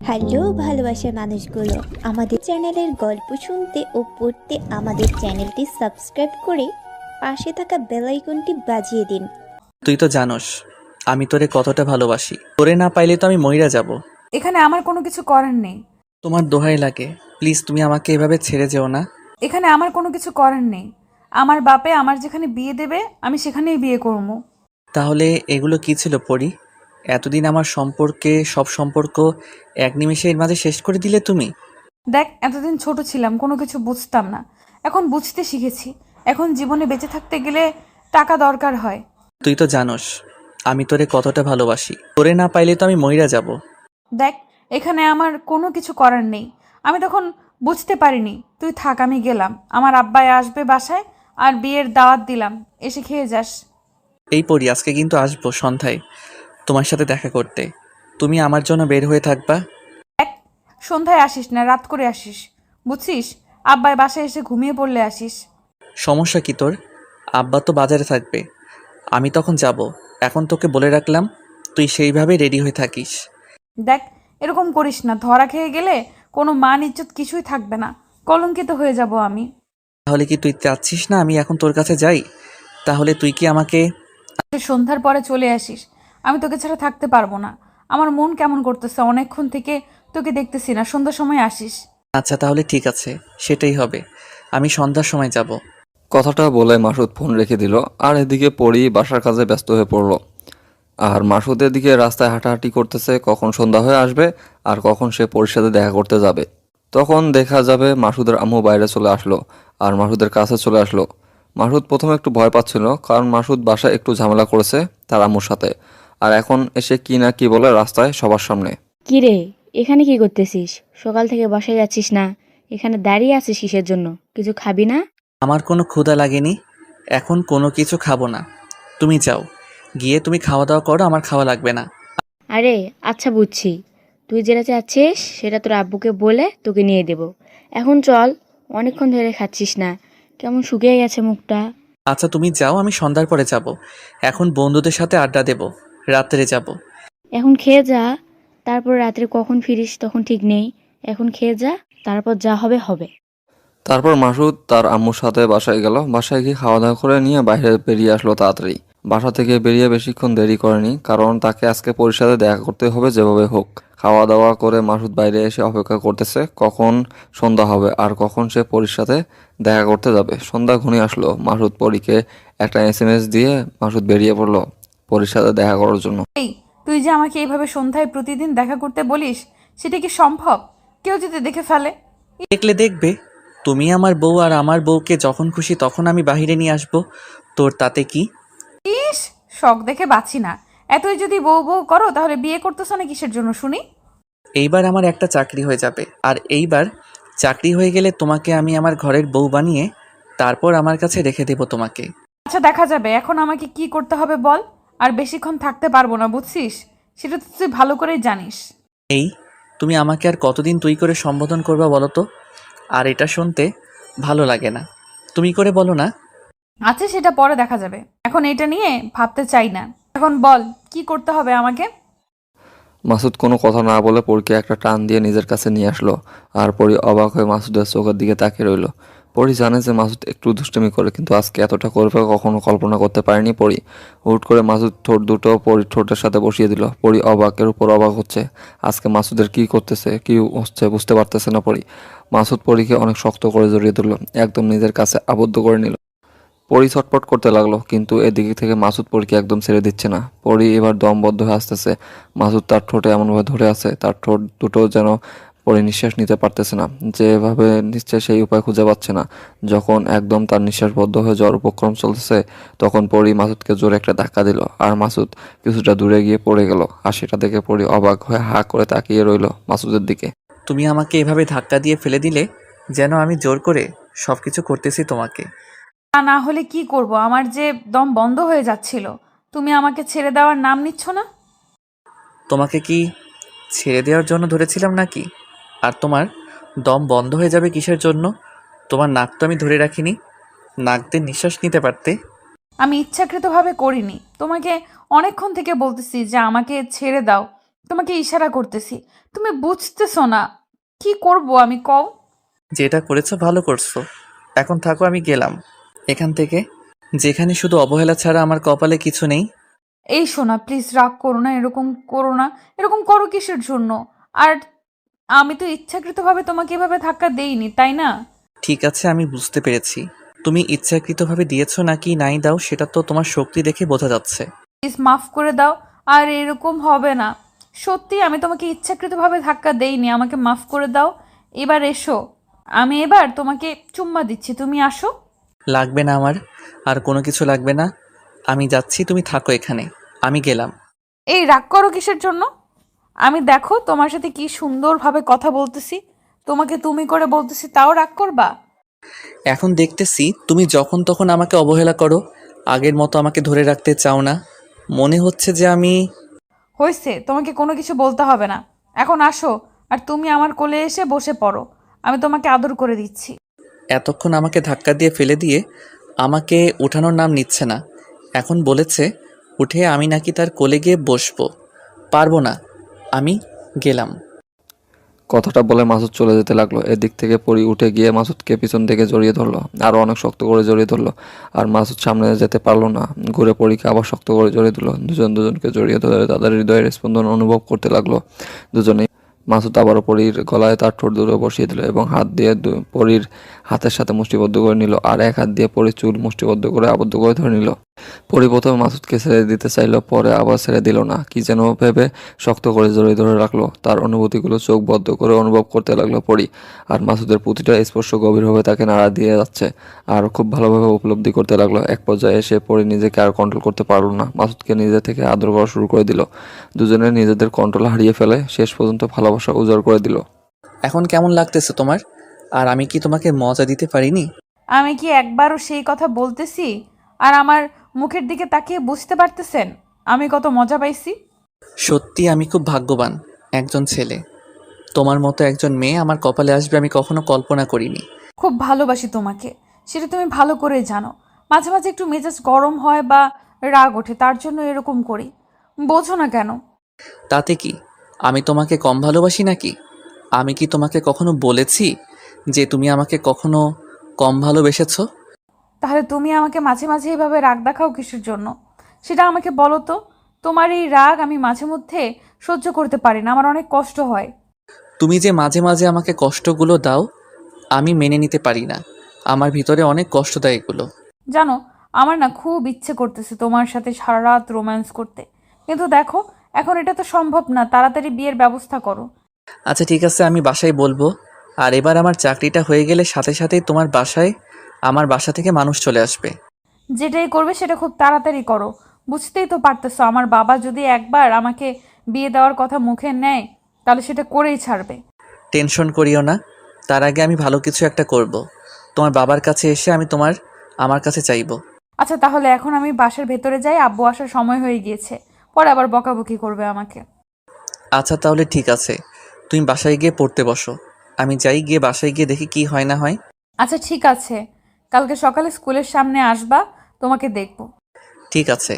Hello ভালোবাসার মানুষগুলো, আমাদের চ্যানেলের গল্প শুনতে ও পড়তে আমাদের চ্যানেলটি সাবস্ক্রাইব করে পাশে থাকা বেল আইকনটি বাজিয়ে দিন। তুই তো জানোস আমি তোরে কতটা ভালোবাসি। তোরে না পাইলে তো আমি মইরা যাব। এখানে আমার কোনো কিছু করার নেই। তোমার দোহাই লাগে, প্লিজ তুমি আমাকে এভাবে ছেড়ে যেও না। এখানে আমার কোনো কিছু করার নেই। আমার বাপে আমার যেখানে বিয়ে দেবে আমি সেখানেই বিয়ে করবো। তাহলে এগুলো কি ছিল পরি? এতদিন আমার সম্পর্কে সব সম্পর্ক এক নিমেষে এর মাঝে শেষ করে দিলে তুমি। দেখ, এতদিন ছোট ছিলাম, কোনো কিছু বুঝতাম না। এখন বুঝতে শিখেছি। এখন জীবনে বেঁচে থাকতে গেলে টাকা দরকার হয়। তুই তো জানোস আমি তোরে কতটা ভালোবাসি। তোরে না পাইলে তো আমি মইরা যাব। দেখ, এখানে আমার কোনো কিছু করার নেই। আমি তখন বুঝতে পারিনি। তুই থাক, আমি গেলাম। আমার আব্বাই আসবে বাসায়, আর বিয়ের দাওয়াত দিলাম, এসে খেয়ে যাস। এই পরি, আজকে কিন্তু আসবো সন্ধ্যায় তোমার সাথে দেখা করতে। তুমি আমার জন্য বের হয়ে থাকবা। দেখ, সন্ধ্যায় আসিস না, রাত করে আসিস, বুঝছিস? আব্বাই বাসায় এসে ঘুমিয়ে পড়লে আসিস। সমস্যা কি তোর? আব্বা তো বাজারে থাকবে, আমি তখন যাব। এখন তোকে বলে রাখলাম, তুই সেইভাবেই রেডি হয়ে থাকিস। দেখ, এরকম করিস না। ধরা খেয়ে গেলে কোনো মান ইজ্জত কিছুই থাকবে না। কলঙ্কিত হয়ে যাব আমি। তাহলে কি তুই চাচ্ছিস না আমি এখন তোর কাছে যাই? তাহলে তুই কি আমাকে... তুই সন্ধ্যার পরে চলে আসিস। আমি তোকে ছাড়া থাকতে পারবো না। আমার মন কেমন করতেছে, অনেকক্ষণ থেকে তোকে দেখতেছি না। সন্ধ্যার সময় আসিস। আচ্ছা তাহলে ঠিক আছে, সেটাই হবে। আমি সন্ধ্যার সময় যাব। কথাটা বলে মাসুদ ফোন রেখে দিল। আর এদিকে পরি বাসার কাজে ব্যস্ত হয়ে পড়ল। আর মাসুদ এদিকে রাস্তায় হাঁটাহাঁটি করতেছে, কখন সন্ধ্যা হয়ে আসবে আর কখন সে পরির সাথে দেখা করতে যাবে। তখন দেখা যাবে মাসুদের আম্মু বাইরে চলে আসলো আর মাসুদের কাছে চলে আসলো। মাসুদ প্রথমে একটু ভয় পাচ্ছিল, কারণ মাসুদ বাসায় একটু ঝামেলা করেছে তার আম্মুর সাথে। আর এখন এসে কি না কি বলে রাস্তায় সবার সামনে। কি রে, এখানে কি করতেছিস? সকাল থেকে বাসায় যাচ্ছিস না, এখানে দাঁড়িয়ে আছিস কিসের জন্য? কিছু খাবি না? আমার কোনো ক্ষুধা লাগেনি, এখন কোনো কিছু খাবো না। তুমি যাও, গিয়ে তুমি খাওয়া দাওয়া করো, আমার খাওয়া লাগবে না। আরে আচ্ছা, বুঝছি। তুই যেটা চাচ্ছিস সেটা তোর আব্বুকে বলে তোকে নিয়ে দেব। এখন চল, অনেকক্ষণ ধরে খাচ্ছিস না, কেমন শুকিয়ে গেছে মুখটা। আচ্ছা তুমি যাও, আমি সন্ধ্যার পরে যাব। এখন বন্ধুদের সাথে আড্ডা দেব, রাত্রে যাব। এখন খেয়ে যা, তারপর রাত্রে কখন ফিরিস তখন ঠিক নেই। এখন খেয়ে যা, তারপর যা হবে হবে। তারপর মাসুদ তার আম্মুর সাথে বাসায় গেল। বাসায় গিয়ে খাওয়া দাওয়া করে নিয়ে বাইরে বেরিয়ে আসলো তাড়াতাড়ি। বাসা থেকে বেরিয়ে বেশিক্ষণ দেরি করেনি, কারণ তাকে আজকে পরির সাথে দেখা করতে হবে যেভাবে হোক। খাওয়া দাওয়া করে মাসুদ বাইরে এসে অপেক্ষা করতেছে কখন সন্ধ্যা হবে আর কখন সে পরির সাথে দেখা করতে যাবে। সন্ধ্যা ঘনিয়ে আসলো। মাসুদ পরীকে একটা এসএমএস দিয়ে মাসুদ বেরিয়ে পড়লো পরির সাথে দেখা করার জন্য। এই, তুই যে আমাকে এইভাবে সন্ধ্যায় প্রতিদিন দেখা করতে বলিস, সেটা কি সম্ভব? কেউ যদি দেখে ফেলে? দেখলে দেখবে, তুমি আমার বউ, আর আমার বউকে যখন খুশি তখন আমি বাহিরে নিয়ে আসবো। তোর তাতে কি? ইস, শখ দেখে বাঁচি না। এতই যদি বউ বউ করো, তাহলে বিয়ে করতেছ না কিসের জন্য শুনি? এইবার আমার একটা চাকরি হয়ে যাবে, আর এইবার চাকরি হয়ে গেলে তোমাকে আমি আমার ঘরের বউ বানিয়ে তারপর আমার কাছে রেখে দেব তোমাকে। আচ্ছা, দেখা যাবে। এখন আমাকে কি করতে হবে বল। আর বেশিক্ষণ থাকতে পারবো না, বুঝছিস? সেটা তো তুই ভালো করেই জানিস। এই, তুমি আমাকে আর কতদিন তুই করে সম্বোধন করবা বলো তো? আর এটা শুনতে ভালো লাগে না, তুমি করে বলো না। আচ্ছা, সেটা পরে দেখা যাবে। এখন এটা নিয়ে ভাবতে চাই না। এখন বল, কি করতে হবে আমাকে? মাসুদ কোনো কথা না বলে পরীকে একটা টান দিয়ে নিজের কাছে নিয়ে আসলো। আর পরি অবাক হয়ে মাসুদের চোখের দিকে তাকিয়ে রইল। পরি জানে যে মাসুদ একটু দুষ্টুমি করে, কিন্তু আজকে এতটা করবে কখনো কল্পনা করতে পারেনি পরি। হুট করে মাসুদ ঠোঁট দুটো পরির ঠোঁটের সাথে বসিয়ে দিল। পরি অবাকের উপর অবাক হচ্ছে। আজকে মাসুদের কি করতেছে, কি হচ্ছে বুঝতে পারতেছে না পরি। মাসুদ পরিকে অনেক শক্ত করে জড়িয়ে ধরল, একদম নিজের কাছে আবদ্ধ করে নিল। পরি ছটপট করতে লাগলো, কিন্তু এদিকে থেকে মাসুদ পরীকে একদম ছেড়ে দিচ্ছে না। পরি এবার দমবদ্ধ হয়ে আসতেছে। মাসুদ তার ঠোঁটে এমনভাবে ধরে আছে, তার ঠোঁট দুটো যেন পরি নিঃশ্বাস নিতে পারতেছে না। যেভাবে নিচ্ছে সেই উপায় খুঁজে পাচ্ছে না। যখন একদম তার নিঃশ্বাস বদ্ধ হয়ে যাওয়ার উপক্রম চলতেছে, তখন পরি মাসুদকে জোরে একটা ধাক্কা দিল, আর মাসুদ কিছুটা দূরে গিয়ে পড়ে গেল। আর সেটা দেখে পরি অবাক হয়ে হা করে তাকিয়ে রইল মাসুদের দিকে। তুমি আমাকে এভাবে ধাক্কা দিয়ে ফেলে দিলে যেন আমি জোর করে সবকিছু করতেছি তোমাকে। তা না হলে কি করব? আমার যে দম বন্ধ হয়ে যাচ্ছিল। তুমি আমাকে ছেড়ে দেওয়ার নাম নিচ্ছ না। তোমাকে কি ছেড়ে দেওয়ার জন্য ধরেছিলাম নাকি? আর তোমার দম বন্ধ হয়ে যাবে কিসের জন্য? তোমার নাক তো আমি ধরে রাখিনি, নাক দিয়ে নিঃশ্বাস নিতে পারতে। আমি ইচ্ছাকৃতভাবে করিনি। তোমাকে অনেকক্ষণ থেকে বলতেছি যে আমাকে ছেড়ে দাও, তোমাকে ইশারা করতেছি, তুমি বুঝতেছো না। কি করব আমি, কও? যেটা করেছো ভালো করছো। এখন থাকো, আমি গেলাম এখান থেকে, যেখানে শুধু অবহেলা ছাড়া আমার কপালে কিছু নেই। এই শোনা, প্লিজ রাগ করো না, এরকম করো না। এরকম করো কিসের জন্য? আর আমি তো ইচ্ছাকৃতভাবে তোমাকে এভাবে ধাক্কা দেইনি, তাই না? ঠিক আছে, আমি বুঝতে পেরেছি। তুমি ইচ্ছাকৃতভাবে দিয়েছো নাকি নাই দাও সেটা তো তোমার শক্তি দেখে বোঝা যাচ্ছে। প্লিজ মাফ করে দাও। আর এরকম হবে না। সত্যি আমি তোমাকে ইচ্ছাকৃতভাবে ধাক্কা দেইনি, আমাকে মাফ করে দাও। এবার এসো, আমি এবার তোমাকে চুম্মা দিচ্ছি, তুমি আসো। লাগবে না আমার, আর কোনো কিছু লাগবে না। আমি যাচ্ছি, তুমি থাকো এখানে, আমি গেলাম। এই রাগ করো কিসের জন্য? আমি দেখো তোমার সাথে কি সুন্দরভাবে কথা বলতেছি, তোমাকে তুমি করে বলতেছি, তাও রাগ করবা? এখন দেখতেছি তুমি যখন তখন আমাকে অবহেলা করো, আগের মতো আমাকে ধরে রাখতে চাও না। মনে হচ্ছে যে আমি... হয়েছে, তোমাকে কোনো কিছু বলতে হবে না। এখন আসো, আর তুমি আমার কোলে এসে বসে পড়ো, আমি তোমাকে আদর করে দিচ্ছি। এতক্ষণ আমাকে ধাক্কা দিয়ে ফেলে দিয়ে আমাকে উঠানোর নাম নিচ্ছে না, এখন বলেছে উঠে আমি নাকি তার কোলে গিয়ে বসবো। পারবো না, আমি গেলাম। কথাটা বলে মাসুদ চলে যেতে লাগলো। এদিক থেকে পরি উঠে গিয়ে মাসুদকে পিছন থেকে জড়িয়ে ধরলো, আরও অনেক শক্ত করে জড়িয়ে ধরলো। আর মাসুদ সামনে যেতে পারলো না, ঘুরে পরীকে আবার শক্ত করে জড়িয়ে দিল। দুজন দুজনকে জড়িয়ে ধরে তাদের হৃদয়ের স্পন্দন অনুভব করতে লাগলো দুজনেই। মাসুদ আবারও পরীর গলায় তার ঠোঁট দুটো বসিয়ে দিল এবং হাত দিয়ে পরীর হাতের সাথে মুষ্টিবদ্ধ করে নিল, আর এক হাত দিয়ে পরীর চুল মুষ্টিবদ্ধ করে আবদ্ধ করে ধরে নিল। পরি প্রথমে মাসুদকে ছেড়ে দিতে চাইলো, পরে আবার ছেড়ে দিল না, কি যেন ভেবে শক্ত করে জড়িয়ে ধরে রাখলো। তার অনুভূতিগুলো চোখ বদ্ধ করে অনুভব করতে লাগলো পরি। আর মাসুদের প্রতিটা স্পর্শ গভীরভাবে তাকে নাড়া দিয়ে যাচ্ছে, আর খুব ভালোভাবে উপলব্ধি করতে লাগলো। এক পর্যায়ে এসে পরি নিজেকে আর কন্ট্রোল করতে পারলো না, মাসুদকে নিজে থেকে আদর করা শুরু করে দিল। দুজনে নিজেদের কন্ট্রোল হারিয়ে ফেলে শেষ পর্যন্ত ভালোবাসা উজাড় করে দিল। এখন কেমন লাগতেছে তোমার? আর আমি কি তোমাকে মজা দিতে পারিনি? আমি কি একবারও সেই কথা বলতেছি? আর আমার মুখের দিকে তাকিয়ে বুঝতে পারতেছেন আমি কত মজা পাইছি? সত্যি আমি খুব ভাগ্যবান একজন ছেলে। তোমার মতো একজন মেয়ে আমার কপালে আসবে আমি কখনো কল্পনা করিনি। খুব ভালোবাসি তোমাকে, সেটা তুমি ভালো করেই জানো। মাঝে মাঝে একটু মেজাজ গরম হয় বা রাগ ওঠে, তার জন্য এরকম করি। বোঝো না কেন? তাতে কি আমি তোমাকে কম ভালোবাসি নাকি? আমি কি তোমাকে কখনো বলেছি যে তুমি আমাকে কখনো কম ভালোবেসেছো? তাহলে তুমি আমাকে মাঝে মাঝে এইভাবে রাগ দেখাও কিসের জন্য? সেটা আমাকে বলো তো। তোমার এই রাগ আমি মাঝে মধ্যে সহ্য করতে পারি না, আমার অনেক কষ্ট হয়। তুমি যে মাঝে মাঝে আমাকে কষ্টগুলো দাও আমি মেনে নিতে পারি না, আমার ভিতরে অনেক কষ্ট দেয় এগুলো। জানো, আমার না খুব ইচ্ছে করতেছে তোমার সাথে সারা রাত রোম্যান্স করতে, কিন্তু দেখো এখন এটা তো সম্ভব না। তাড়াতাড়ি বিয়ের ব্যবস্থা করো। আচ্ছা ঠিক আছে, আমি বাসায় বলবো। আর এবার আমার চাকরিটা হয়ে গেলে সাথে সাথেই তোমার বাসায় আমার বাসা থেকে মানুষ চলে আসবে। যেটাই করবে সেটা খুব তাড়াতাড়ি করো। বুঝতেই তো পারতেছো, আমার বাবা যদি একবার আমাকে বিয়ে দেওয়ার কথা মুখে নেয় তাহলে সেটা করেই ছাড়বে। টেনশন করিও না, তার আগে আমি ভালো কিছু একটা করব। তোমার বাবার কাছে এসে আমি আমার কাছে চাইবো। আচ্ছা তাহলে এখন আমি বাসার ভেতরে যাই, আব্বু আসার সময় হয়ে গিয়েছে, পরে আবার বকাবকি করবে আমাকে। আচ্ছা তাহলে ঠিক আছে, তুমি বাসায় গিয়ে পড়তে বসো, আমি যাই, গিয়ে বাসায় গিয়ে দেখি কি হয় না হয়। আচ্ছা ঠিক আছে, কালকে সকালে স্কুলের সামনে আসবা, তোমাকে দেখবো। ঠিক আছে,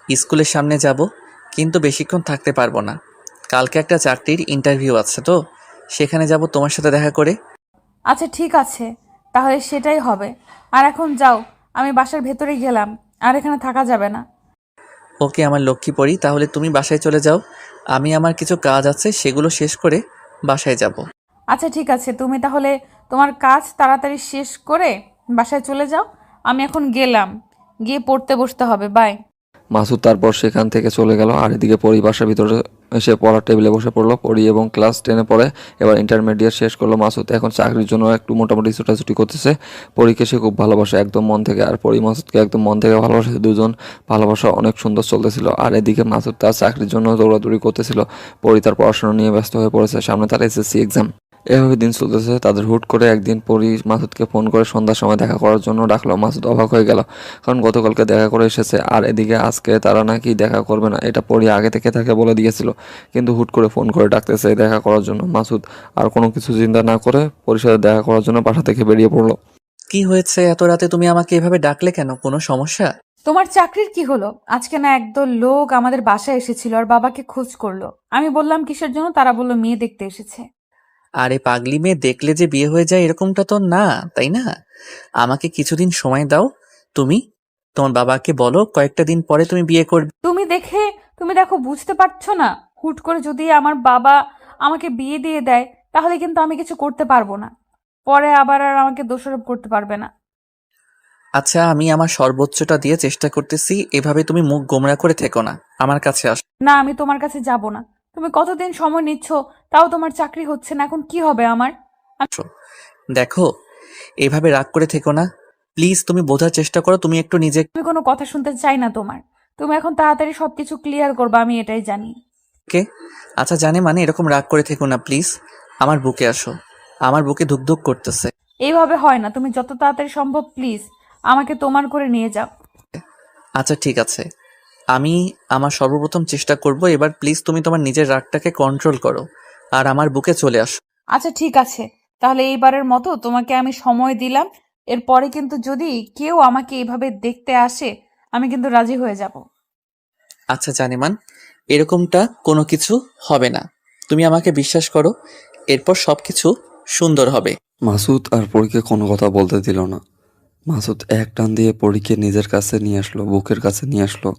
স্কুলের সামনে যাব, কিন্তু বেশিক্ষণ থাকতে পারবো না। কালকে একটা চাকরির ইন্টারভিউ আছে তো, সেখানে যাব তোমার সাথে দেখা করে। আচ্ছা ঠিক আছে, তাহলে সেটাই হবে। আর এখন যাও, আমি বাসার ভেতরে গেলাম, আর এখানে থাকা যাবে না। ওকে আমার লক্ষ্মী পড়ি, তাহলে তুমি বাসায় চলে যাও, আমি আমার কিছু কাজ আছে সেগুলো শেষ করে বাসায় যাব। আচ্ছা ঠিক আছে, তুমি তাহলে তোমার কাজ তাড়াতাড়ি শেষ করে বাসায় চলে যাও। আমি এখন গেলাম, গিয়ে পড়তে বসতে হবে। বাই। মাসুদ তারপর সেখান থেকে চলে গেল। আর এদিকে পরি বাসার ভিতরে এসে পড়ার টেবিলে বসে পড়লো। পরি এবং ক্লাস 10-এ পড়ে, এবার ইন্টারমিডিয়েট শেষ করলো মাসুদ। এখন চাকরির জন্য একটু মোটামুটি ছুটাছুটি করতেছে। পরীকে সে খুব ভালোবাসে একদম মন থেকে, আর পরি মাসুদকে একদম মন থেকে ভালোবাসে। দুজন ভালোবাসা অনেক সুন্দর চলতেছিল। আর এদিকে মাসুদ তার চাকরির জন্য দৌড়াদৌড়ি করতেছিল, পরি তার পড়াশোনা নিয়ে ব্যস্ত হয়ে পড়েছে, সামনে তার এসএসসি এক্সাম। এভাবে দিন চলতেছে তাদের। হুট করে একদিন পরি মাসুদকে ফোন করে সন্ধ্যার সময় দেখা করার জন্য ডাকলো। মাসুদ অবাক হয়ে গেল, কারণ গতকালকে দেখা করে এসেছে, আর এদিকে আজকে তারা নাকি দেখা করবে না, এটা পরি আগে থেকে তাকে বলে দিয়েছিল। কিন্তু হুট করে ফোন করে ডাকতেছে দেখা করার জন্য। মাসুদ আর কোনো কিছু চিন্তা না করে পরির সাথে দেখা করার জন্য বাসা থেকে বেরিয়ে পড়লো। কি হয়েছে, এত রাতে তুমি আমাকে এভাবে ডাকলে কেন? কোনো সমস্যা? তোমার চাকরির কি হলো? আজকে না একদল লোক আমাদের বাসায় এসেছিল আর বাবাকে খোঁজ করলো। আমি বললাম কিসের জন্য, তারা বললো মেয়ে দেখতে এসেছে। আরে পাগলি মেয়ে দেখলে যে বিয়ে হয়ে যায় এরকমটা তো না, তাই না? আমাকে কিছুদিন সময় দাও। তুমি তোমার বাবাকে বলো কয়েকটা দিন পরে তুমি বিয়ে করবে। তুমি দেখো, বুঝতে পারছো না? হুট করে যদি আমার বাবা আমাকে বিয়ে দিয়ে দেয়, তাহলে কিন্তু আমি কিছু করতে পারবো না। পরে আবার আর আমাকে দোষারোপ করতে পারবে না। আচ্ছা, আমি আমার সর্বোচ্চটা দিয়ে চেষ্টা করতেছি, এভাবে তুমি মুখ গোমড়া করে থেকো না, আমার কাছে আসো। না, আমি তোমার কাছে যাব না। তুমি কতদিন সময় নিচ্ছ, তাও তোমার চাকরি হচ্ছে না, এখন কি হবে আমার? দেখো, এভাবে রাগ করে থেকো না, প্লিজ। তুমি বোঝার চেষ্টা করো, তুমি একটু নিজেকে। আমি কোনো কথা শুনতে চাই না তোমার। তুমি এখন তাড়াতাড়ি সবকিছু ক্লিয়ার করবা, আমি এটাই জানি। আচ্ছা, জানে মানে এরকম রাগ করে থেকো না প্লিজ। আমার বুকে আসো, আমার বুকে ধুকধুক করতেছে। এইভাবে হয় না, তুমি যত তাড়াতাড়ি সম্ভব প্লিজ আমাকে তোমার করে নিয়ে যাও। আচ্ছা ঠিক আছে, আমি আমার সর্বপ্রথম চেষ্টা করব। এবার প্লিজ তুমি তোমার নিজের রাগটাকে কন্ট্রোল করো আর আমার বুকে চলে আসো। আচ্ছা ঠিক আছে, তাহলে এইবারের মতো তোমাকে আমি সময় দিলাম। এরপরে কিন্তু যদি কেউ আমাকে এইভাবে দেখতে আসে, আমি কিন্তু রাজি হয়ে যাব। আচ্ছা জানেমান, এরকমটা কোনো কিছু হবে না, তুমি আমাকে বিশ্বাস করো, এরপর সবকিছু সুন্দর হবে। মাসুদ আর পরীকে কোনো কথা বলতে দিল না। মাসুদ এক টান দিয়ে পরীকে নিজের কাছে নিয়ে আসলো, বুকের কাছে নিয়ে আসলো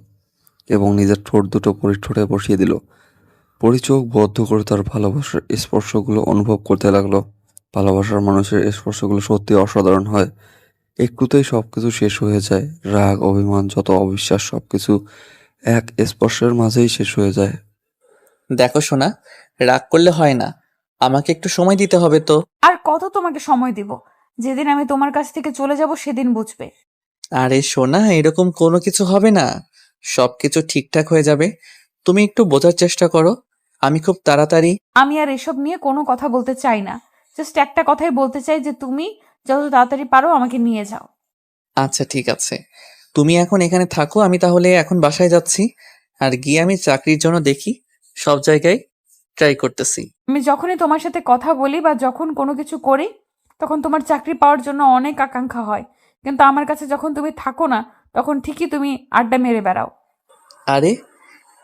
এবং নিজের ঠোঁট দুটো পরীর ঠোঁটে বসিয়ে দিল। পরী চোখ বদ্ধ করে তার ভালোবাসার স্পর্শগুলো অনুভব করতে লাগলো। ভালোবাসার মানুষের স্পর্শগুলো সত্যি অসাধারণ হয়। একটুতেই সবকিছু শেষ হয়ে যায়। রাগ, অভিমান, যত অবিশ্বাস সবকিছু এক স্পর্শের মাঝেই শেষ হয়ে যায়। দেখো সোনা, রাগ করলে হয় না, আমাকে একটু সময় দিতে হবে তো। আর কত তোমাকে সময় দিব? যেদিন আমি তোমার কাছ থেকে চলে যাব সেদিন বুঝবে। আরে সোনা, এরকম কোনো কিছু হবে না, সবকিছু ঠিকঠাক হয়ে যাবে। তুমি একটু বোঝার চেষ্টা করো, আমি খুব তাড়াতাড়ি। আমি আর এসব নিয়ে কোনো কথা বলতে চাই না। জাস্ট একটা কথাই বলতে চাই যে তুমি যত তাড়াতাড়ি পারো আমাকে নিয়ে যাও। আচ্ছা ঠিক আছে, তুমি এখন এখানে থাকো, আমি তাহলে এখন বাসায় যাচ্ছি। আর গিয়ে আমি চাকরির জন্য দেখি, সব জায়গায় ট্রাই করতেছি। আমি যখনই তোমার সাথে কথা বলি বা যখন কোনো কিছু করি, তখন তোমার চাকরি পাওয়ার জন্য অনেক আকাঙ্ক্ষা হয়। কিন্তু আমার কাছে যখন তুমি থাকো না, তখন ঠিকই তুমি আড্ডা মেরে বেড়াও। আরে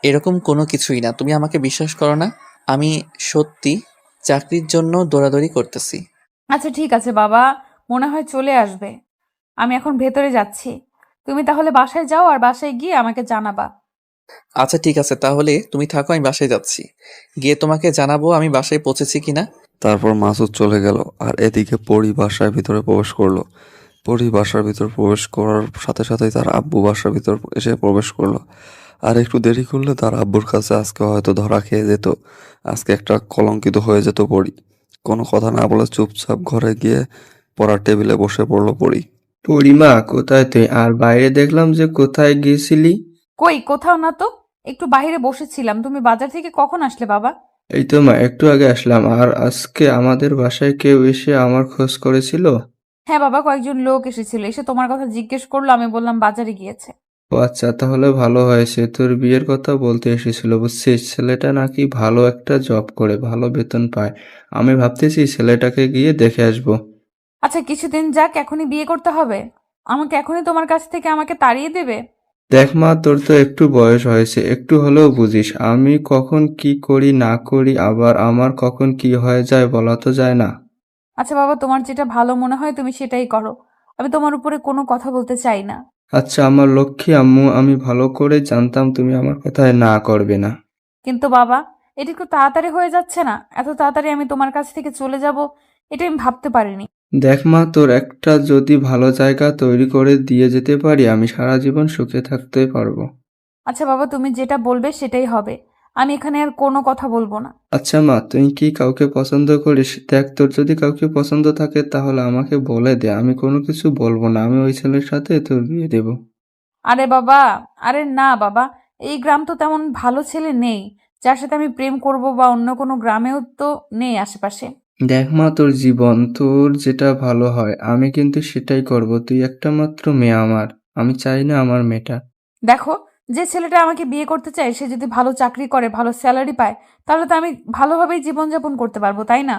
এরকম কোনো কিছুই না, তুমি আমাকে বিশ্বাস করো না, আমি সত্যি চাকরির জন্য দৌড়াদৌড়ি করতেছি। আচ্ছা ঠিক আছে বাবা, মনে হয় চলে আসবে। আমি এখন ভেতরে যাচ্ছি। তুমি তাহলে বাসায় যাও আর বাসায় গিয়ে আমাকে জানাবা। আচ্ছা ঠিক আছে, তাহলে তুমি থাকো, আমি বাসায় যাচ্ছি, গিয়ে তোমাকে জানাবো আমি বাসায় পৌঁছেছি কিনা। তারপর মাসুদ চলে গেল আর এদিকে পরি বাসার ভিতরে প্রবেশ করলো। পরি বাসার ভিতর প্রবেশ করার সাথে সাথেই তার আব্বু বাসার ভিতর এসে প্রবেশ করলো। আর একটু দেরি করলে তার আব্বুর কাছে আজকে হয়তো ধরা খেয়ে যেত। আজকে একটা কলঙ্কিত হয়ে যেত পরি। কোনো কথা না বলে চুপচাপ ঘরে গিয়ে পড়ার টেবিলে বসে পড়লো পরি। পরিমা, কোথায় তুই? আর বাইরে দেখলাম যে কোথায় গিয়েছিলি? কই, কোথাও না তো, একটু বাইরে বসেছিলাম। তুমি বাজার থেকে কখন আসলে বাবা? এই তো মা, একটু আগে আসলাম। আর আজকে আমাদের বাসায় কেউ এসে আমার খোঁজ করেছিল? হ্যাঁ বাবা, কয়েকজন লোক এসেছিল, এসে তোমার কথা জিজ্ঞেস করলো। আমি বললাম বাজারে গিয়েছে। ও আচ্ছা, তাহলে ভালো হয়েছে। তোর বিয়ের কথা বলতে এসেছিল, বুঝছিস? ছেলেটা নাকি ভালো একটা জব করে, ভালো বেতন পায়। আমি ভাবতেছি ছেলেটাকে গিয়ে দেখে আসবো। আচ্ছা কিছুদিন যাক, এখনই বিয়ে করতে হবে? আমাকে এখনই তোমার কাছ থেকে আমাকে তাড়িয়ে দেবে? দেখ মা, তোর তো একটু বয়স হয়েছে, একটু হলেও বুঝিস। আমি কখন কি করি না করি, আবার আমার কখন কি হয়ে যায় বলা তো যায় না। আচ্ছা বাবা, তোমার যেটা ভালো মনে হয় তুমি সেটাই করো। আমি তোমার উপরে কোনো কথা বলতে চাই না। আচ্ছা আমার লক্ষ্মী আম্মু, আমি ভালো করে জানতাম তুমি আমার কথায় না করবে না। কিন্তু বাবা, এটা একটু তাড়াতাড়ি হয়ে যাচ্ছে না? এত তাড়াতাড়ি আমি তোমার কাছ থেকে চলে যাব, এটা আমি ভাবতে পারিনি। দেখ মা, তোর একটা যদি ভালো জায়গা তৈরি করে দিয়ে যেতে পারি, আমি সারা জীবন সুখে থাকতে পারবো। আচ্ছা বাবা, তুমি যেটা বলবে সেটাই হবে। আমি এখানে আর কোনো কথা বলবো না। আচ্ছা মা, তুই কি কাউকে পছন্দ করিস? দেখ, তোর যদি কাউকে পছন্দ থাকে তাহলে আমাকে বলে দে, আমি কোনো কিছু বলবো না। আমি ওই ছেলের সাথে তোর বিয়ে দেবো। আরে বাবা, আরে না বাবা, এই গ্রাম তো তেমন ভালো ছেলে নেই যার সাথে আমি প্রেম করব, বা অন্য কোনো গ্রামেও তো নেই আশেপাশে। দেখ মা, তোর জীবন, তোর যেটা ভালো হয় আমি কিন্তু সেটাই করব। তুই একটা মাত্র মেয়ে আমার, আমি চাই না আমার মেয়েটা। দেখো, যে ছেলেটা আমাকে বিয়ে করতে চায় সে যদি ভালো চাকরি করে, ভালো স্যালারি পায়, তাহলে তো আমি ভালোভাবেই জীবনযাপন করতে পারবো, তাই না?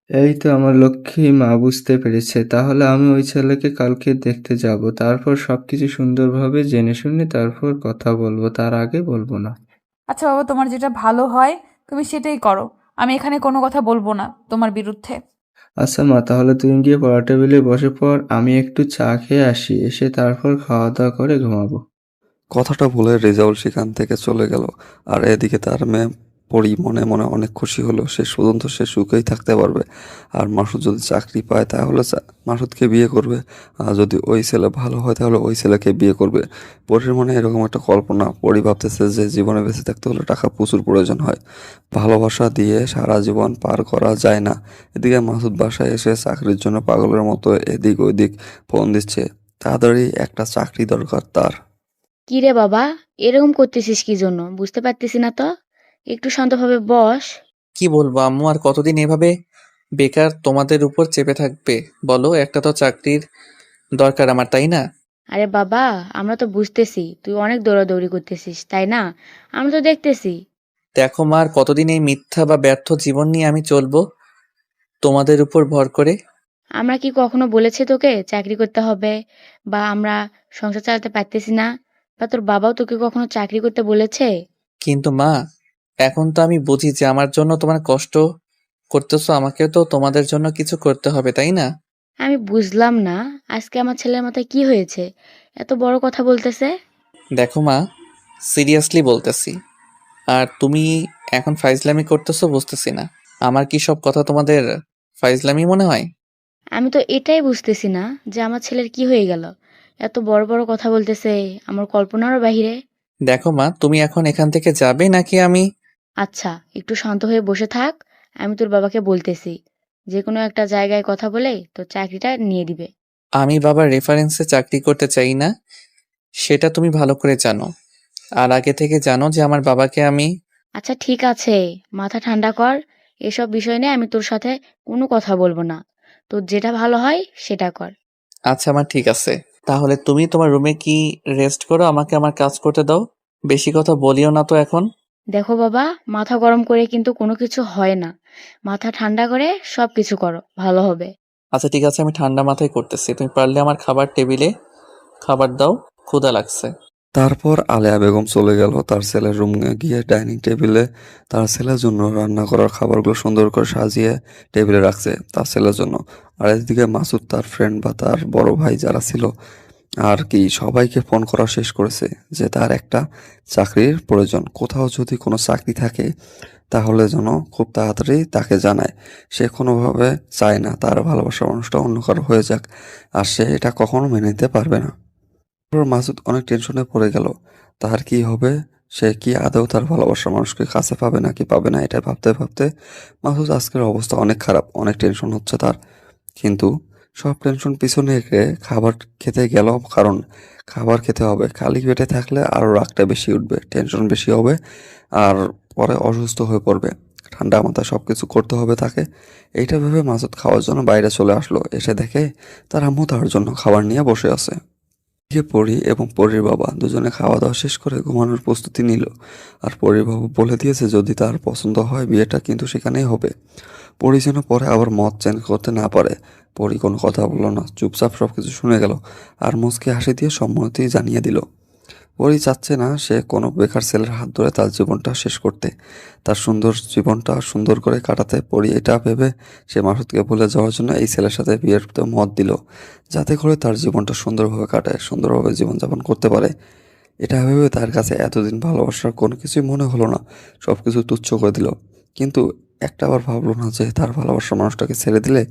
এই তো আমার লক্ষ্মী মা বুঝতে পেরেছে। তাহলে আমি ওই ছেলেকে কালকে দেখতে যাব। তারপর সবকিছু সুন্দরভাবে জেনে শুনে তারপর কথা বলবো। তার আগে বলবো না। আচ্ছা বাবা, তোমার যেটা ভালো হয় তুমি সেটাই করো। আমি এখানে কোনো কথা বলবো না তোমার বিরুদ্ধে। আচ্ছা মা, তাহলে তুমি গিয়ে পড়ার টেবিলে বসে পড়। আমি একটু চা খেয়ে আসি। এসে তারপর খাওয়া দাওয়া করে ঘুমাবো। কথাটা বলে রেজাউল সেখান থেকে চলে গেল। আর এদিকে তার মেয়ে পরি মনে মনে অনেক খুশি হলো, শেষ পর্যন্ত সে সুখেই থাকতে পারবে। আর মাসুদ যদি চাকরি পায় তাহলে মাসুদকে বিয়ে করবে, আর যদি ওই ছেলে ভালো হয় তাহলে ওই ছেলেকে বিয়ে করবে। পরির মনে এরকম একটা কল্পনা। পরি ভাবতেছে যে জীবনে বেঁচে থাকতে হলে টাকা প্রচুর প্রয়োজন হয়, ভালোবাসা দিয়ে সারা জীবন পার করা যায় না। এদিকে মাসুদ বাসায় এসে চাকরির জন্য পাগলের মতো এদিক ওইদিক ফোন দিচ্ছে। তাড়াতাড়ি একটা চাকরি দরকার তার। কি রে বাবা, এরকম করতেছিস কি জন্য বুঝতে পারতেছি না তো। একটু শান্তভাবে বস। কি বলবো আম্মু, আর কতদিন এভাবে বেকার তোমাদের উপর চেপে থাকবে বলো? একটা তো চাকরির দরকার আমার, তাই না? আরে বাবা, আমরা তো বুঝতেছি তুই অনেক দৌড়াদৌড়ি করতেছিস, তাই না? আমরা তো দেখতেছি। দেখো মা, আর কতদিন এই মিথ্যা বা ব্যর্থ জীবন নিয়ে আমি চলবো তোমাদের উপর ভর করে? আমরা কি কখনো বলেছি তোকে চাকরি করতে হবে, বা আমরা সংসার চালাতে পারতেছি না, বা তোর বাবাও তোকে কখনো চাকরি করতে বলেছে? কিন্তু মা, এখন তো আমি বুঝি যে আমার জন্য তোমার কষ্ট করতেছো, আমাকেও তো তোমাদের জন্য কিছু করতে হবে, তাই না? আমি বুঝলাম না, আজকে আমার ছেলের মাথায় কি হয়েছে, এত বড় কথা বলতেছে। দেখো মা, সিরিয়াসলি বলতেছি। আর তুমি এখন ফাইজলামি করতেছো বুঝতেছি না। আমার কি সব কথা তোমাদের ফাইজলামি মনে হয়? আমি তো এটাই বুঝতেছি না যে আমার ছেলের কি হয়ে গেল, এত বড় বড় কথা বলতেছে, আমার কল্পনারও বাহিরে। দেখো মা, তুমি এখন এখান থেকে যাবে নাকি আমি? আচ্ছা, একটু শান্ত হয়ে বসে থাক। আমি তোর বাবাকে বলতেছি, যে কোনো একটা জায়গায় কথা বলে তোর চাকরিটা নিয়ে দিবে। আমি বাবার রেফারেন্সে চাকরি করতে চাই না, সেটা তুমি ভালো করে জানো। আর আগে থেকে জানো যে আমার বাবাকে আমি... আচ্ছা ঠিক আছে, মাথা ঠান্ডা কর। এসব বিষয় নিয়ে আমি তোর সাথে কোনো কথা বলবো না। তোর যেটা ভালো হয় সেটা কর। আচ্ছা আমার ঠিক আছে, তাহলে তুমি তোমার রুমে কি রেস্ট করো, আমাকে আমার কাজ করতে দাও। বেশি কথা বলিও না তো এখন। দেখো বাবা, মাথা গরম করে কিন্তু কোনো কিছু হয় না। মাথা ঠান্ডা করে সব কিছু করো, ভালো হবে। আচ্ছা ঠিক আছে, আমি ঠান্ডা মাথায় করতেছি। তুমি পারলে আমার খাবার টেবিলে খাবার দাও, ক্ষুধা লাগছে। তারপর আলেয়া বেগম চলে গেল তার ছেলের রুমে, গিয়ে ডাইনিং টেবিলে তার ছেলের জন্য রান্না করার খাবারগুলো সুন্দর করে সাজিয়ে টেবিলে রাখছে তার ছেলের জন্য। আর এদিকে মাসুদ তার ফ্রেন্ড বা তার বড় ভাই যারা ছিল আর কি সবাইকে ফোন করা শেষ করেছে যে তার একটা চাকরির প্রয়োজন, কোথাও যদি কোনো চাকরি থাকে তাহলে যেন খুব তাড়াতাড়ি তাকে জানায়। সে কোনোভাবে চায় না তার ভালোবাসার মানুষটা অন্য কারো হয়ে যাক, আর সে এটা কখনো মেনে নিতে পারবে না। তারপর মাসুদ অনেক টেনশনে পড়ে গেল, তার কি হবে, সে কি আদৌ তার ভালোবাসার মানুষকে কাছে পাবে নাকি পাবে না, এটা ভাবতে ভাবতে মাসুদ আজকের অবস্থা অনেক খারাপ, অনেক টেনশন হচ্ছে তার। কিন্তু সব টেনশন পিছনে রেখে খাবার খেতে গেল, কারণ খাবার খেতে হবে। খালি পেটে থাকলে আরও রাগটা বেশি উঠবে, টেনশন বেশি হবে, আর পরে অসুস্থ হয়ে পড়বে। ঠান্ডা মাথায় সব কিছু করতে হবে তাকে। এইটা ভেবে মাসুদ খাওয়ার জন্য বাইরে চলে আসলো। এসে দেখে তার আম্মু তার জন্য খাবার নিয়ে বসে আছে। এদিকে পরি এবং পরির বাবা দুজনে খাওয়া দাওয়া শেষ করে ঘুমানোর প্রস্তুতি নিল। আর পরির বাবা বলে দিয়েছে যদি তার পছন্দ হয় বিয়েটা কিন্তু সেখানেই হবে। পরি যেন পরে আবার মত চেঞ্জ করতে না পারে। পরি কোনো কথা বলল না, চুপচাপ সবকিছু শুনে গেল আর মুচকি হাসি দিয়ে সম্মতি জানিয়ে দিল। পরি চাচ্ছে না সে কোনো বেকার ছেলের হাত ধরে তার জীবনটা শেষ করতে, তার সুন্দর জীবনটা সুন্দর করে কাটাতে। পরি এটা ভেবে সে মাসুদকে ভুলে যাওয়ার জন্য এই ছেলের সাথে বিয়ের মত দিল, যাতে করে তার জীবনটা সুন্দরভাবে কাটায়, সুন্দরভাবে জীবনযাপন করতে পারে। এটা ভেবে তার কাছে এতদিন ভালোবাসার কোনো কিছুই মনে হলো না, সব কিছু তুচ্ছ করে দিল। কিন্তু একটা আবার ভাবলো না যে তার ভালোবাসার মানুষটাকে ছেড়ে দিলে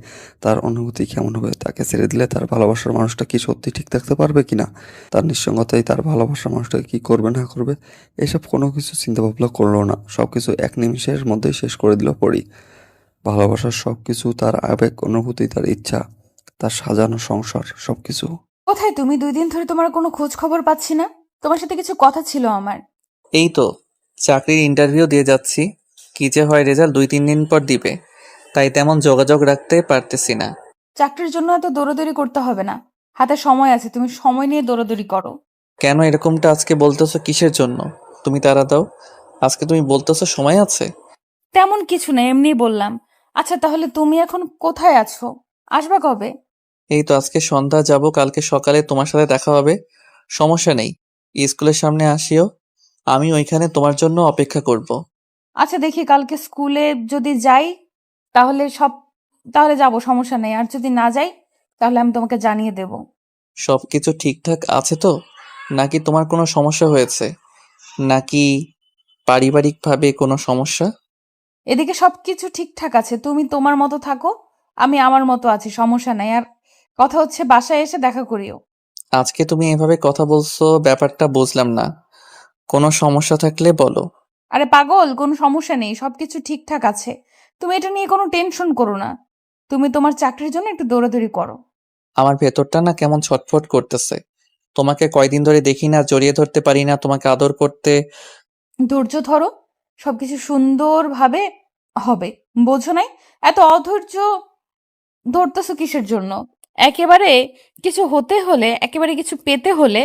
তার অনুভূতি কেমন হবে, তাকে ছেড়ে দিলে তার ভালোবাসার মানুষটা কি সত্যি ঠিক থাকতে পারবে কিনা, তার নিঃসঙ্গতাই তার ভালোবাসার মানুষটাকে কি করবে না করবে, এসব কোনো কিছু চিন্তা ভাবনা করলো না। সব কিছু এক নিমিষের মধ্যেই শেষ করে দিল পরি। ভালোবাসার সব কিছু, তার আবেগ অনুভূতি, তার ইচ্ছা, তার সাজানো সংসার, সব কিছু। কোথায় তুমি? 2 দিন ধরে তোমার কোনো খোঁজ খবর পাচ্ছি না। তোমার সাথে কিছু কথা ছিল আমার। এই তো চাকরির ইন্টারভিউ দিয়ে যাচ্ছি, কি যে হয় রেজাল্ট 2-3 দিন পর দিবে, তাই তেমন যোগাযোগ রাখতে পারতেছি না। চাকরির জন্য এত দৌড়াদৌড়ি করতে হবে না, হাতে সময় আছে, তুমি সময় নিয়ে দৌড়াদৌড়ি করো। কেন এরকমটা আজকে বলতেছো কিসের জন্য? তুমি তাড়া দাও, আজকে তুমি বলতেছো সময় আছে। তেমন কিছু না, এমনি বললাম। আচ্ছা তাহলে তুমি এখন কোথায় আছো? আসবা কবে? এই তো আজকে সন্ধ্যা যাব, কালকে সকালে তোমার সাথে দেখা হবে। সমস্যা নেই, স্কুলের সামনে আসিও, আমি ওইখানে তোমার জন্য অপেক্ষা করব। আচ্ছা দেখি কালকে স্কুলে যদি যাই তাহলে তাহলে যাব, সমস্যা নেই। আর যদি না যাই তাহলে আমি তোমাকে জানিয়ে দেব। সবকিছু ঠিকঠাক আছে তো? নাকি তোমার কোনো সমস্যা হয়েছে? নাকি পারিবারিকভাবে কোনো সমস্যা? এদিকে সবকিছু ঠিকঠাক আছে, তুমি তোমার মতো থাকো, আমি আমার মতো আছি, সমস্যা নাই। আর কথা হচ্ছে বাসায় এসে দেখা করিও। আজকে তুমি এভাবে কথা বলছো, ব্যাপারটা বুঝলাম না। কোনো সমস্যা থাকলে বলো। আরে পাগল, কোনো সমস্যা নেই, সবকিছু ঠিকঠাক আছে। তুমি এটা নিয়ে কোনো টেনশন করো না। তুমি তোমার চাকরির জন্য একটু দৌড়াদৌড়ি করো। আমার ভেতরটা না কেমন ছটফট করতেছে। তোমাকে কয়দিন ধরে দেখি না, জড়িয়ে ধরতে পারি না, তোমাকে আদর করতে। ধৈর্য ধরো, সবকিছু সুন্দরভাবে হবে। বোঝো নাই? এত অধৈর্য ধরতেছো কিসের জন্য? একেবারে কিছু হতে হলে, একেবারে কিছু পেতে হলে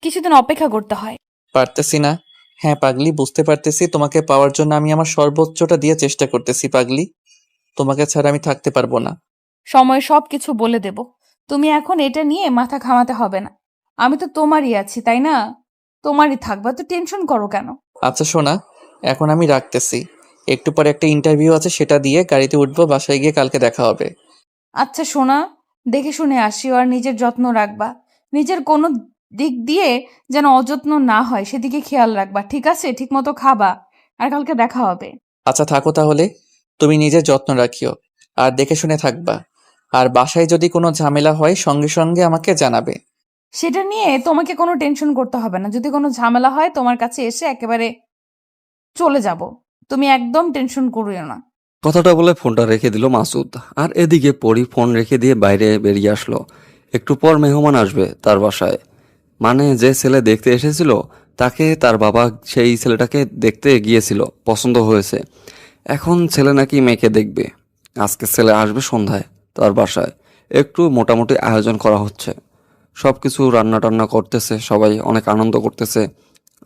কিছুদিন অপেক্ষা করতে হয়। পারতেছি না। হ্যাঁ পাগলি, বুঝতে পারতেছি। তোমাকে পাওয়ার জন্য আমি আমার সর্বোচ্চটা দিয়ে চেষ্টা করতেছি পাগলি। তোমাকে ছাড়া আমি থাকতে পারবো না। সময় সবকিছু বলে দেব। তুমি এখন এটা নিয়ে মাথা ঘামাতে হবে না। আমি তো তোমারই আছি, তাই না? তোমারই থাকবা, তো টেনশন করো কেন? আচ্ছা শোনা, এখন আমি রাখতেছি। একটু পরে একটা ইন্টারভিউ আছে, সেটা দিয়ে গাড়িতে উঠবো, বাসায় গিয়ে কালকে দেখা হবে। আচ্ছা সোনা, দেখে শুনে আসিও, আর নিজের যত্ন রাখবা। নিজের কোনো দিক দিয়ে যেন অযত্ন না হয় সেদিকে খেয়াল রাখবা, ঠিক আছে? ঠিক মতো খাবা। আর কালকে দেখা হবে। আচ্ছা থাকো তাহলে, তুমি নিজের যত্ন রাখিও, আর দেখে শুনে থাকবা। আর বাসায় যদি কোনো ঝামেলা হয় সঙ্গে সঙ্গে আমাকে জানাবে। সেটা নিয়ে তোমাকে কোনো টেনশন করতে হবে না। যদি কোনো ঝামেলা হয় তোমার কাছে এসে একেবারে চলে যাব। তুমি একদম টেনশন করিও না। কথাটা বলে ফোনটা রেখে দিল মাসুদ। আর এদিকে পরি ফোন রেখে দিয়ে বাইরে বেরিয়ে আসলো। একটু পর মেহমান আসবে তার বাসায়। মানে যে ছেলে দেখতে এসেছিল তাকে তার বাবা সেই ছেলেটাকে দেখতে গিয়েছিল, পছন্দ হয়েছে। এখন ছেলে নাকি মেয়েকে দেখবে। আজকে ছেলে আসবে সন্ধ্যায় তার বাসায়। একটু মোটামুটি আয়োজন করা হচ্ছে, সব কিছু রান্না টান্না করতেছে, সবাই অনেক আনন্দ করতেছে।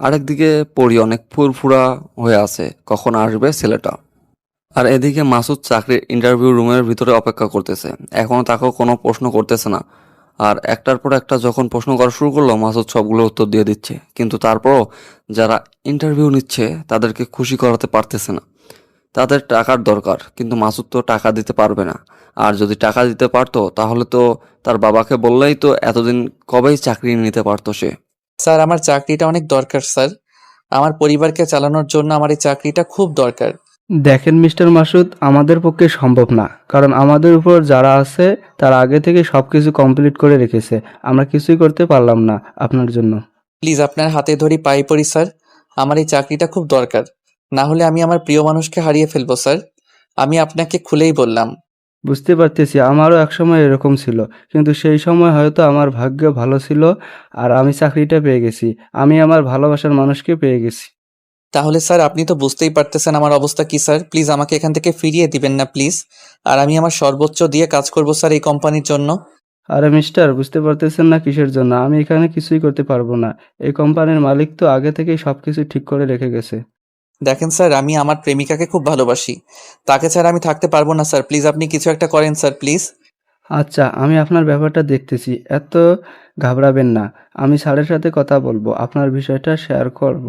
আরেকদিকে পরি অনেক ফুরফুরা হয়ে আছে কখন আসবে ছেলেটা। আর এদিকে মাসুদ চাকরির ইন্টারভিউ রুমের ভিতরে অপেক্ষা করতেছে। এখনো তাকেও কোনো প্রশ্ন করতেছে না। আর একটার পর একটা যখন প্রশ্ন করা শুরু করলো মাসুদ সবগুলো উত্তর দিয়ে দিচ্ছে, কিন্তু তারপরও যারা ইন্টারভিউ নিচ্ছে তাদেরকে খুশি করাতে পারতেছে না। তাদের টাকার দরকার, কিন্তু মাসুদ তো টাকা দিতে পারবে না। আর যদি টাকা দিতে পারতো তাহলে তো তার বাবাকে বললেই তো এতদিন কবেই চাকরি নিতে পারতো সে। স্যার আমার চাকরিটা অনেক দরকার স্যার। আমার পরিবারকে চালানোর জন্য আমার এই চাকরিটা খুব দরকার। দেখেন মিস্টার মাসুদ, আমাদের পক্ষে সম্ভব না, কারণ আমাদের উপর যারা আছে তারা আগে থেকে সব কিছু কমপ্লিট করে রেখেছে। আমরা কিছুই করতে পারলাম না আপনার জন্য। প্লিজ আপনার হাতে ধরি, পায়ে পড়ি স্যার। আমার এই চাকরিটা খুব দরকার, না হলে আমি আমার প্রিয় মানুষকে হারিয়ে ফেলবো স্যার। আমি আপনাকে খুলেই বললাম। বুঝতে পারতেছি, আমারও একসময় এরকম ছিল, কিন্তু সেই সময় হয়তো আমার ভাগ্য ভালো ছিল আর আমি চাকরিটা পেয়ে গেছি। আমি আমার ভালোবাসার মানুষকে পেয়ে গেছি। তাহলে স্যার আপনি তো বুঝতেই পারতেছেন আমার অবস্থা কি স্যার। প্লিজ আমাকে এখান থেকে ফিরিয়ে দিবেন না প্লিজ। আর আমি আমার সর্বোচ্চ দিয়ে কাজ করব স্যার এই কোম্পানির জন্য। আরে মিস্টার, বুঝতে পারতেছেন না কিসের জন্য? আমি এখানে কিছুই করতে পারবো না। এই কোম্পানির মালিক তো আগে থেকেই সবকিছু ঠিক করে রেখে গেছে। দেখেন স্যার, আমি আমার প্রেমিকাকে খুব ভালোবাসি, তাকে ছাড়া আমি থাকতে পারবো না স্যার। প্লিজ আপনি কিছু একটা করেন স্যার প্লিজ। আচ্ছা, আমি আপনার ব্যাপারটা দেখতেছি, এত ঘাবড়াবেন না। আমি স্যারের সাথে কথা বলবো, আপনার বিষয়টা শেয়ার করব।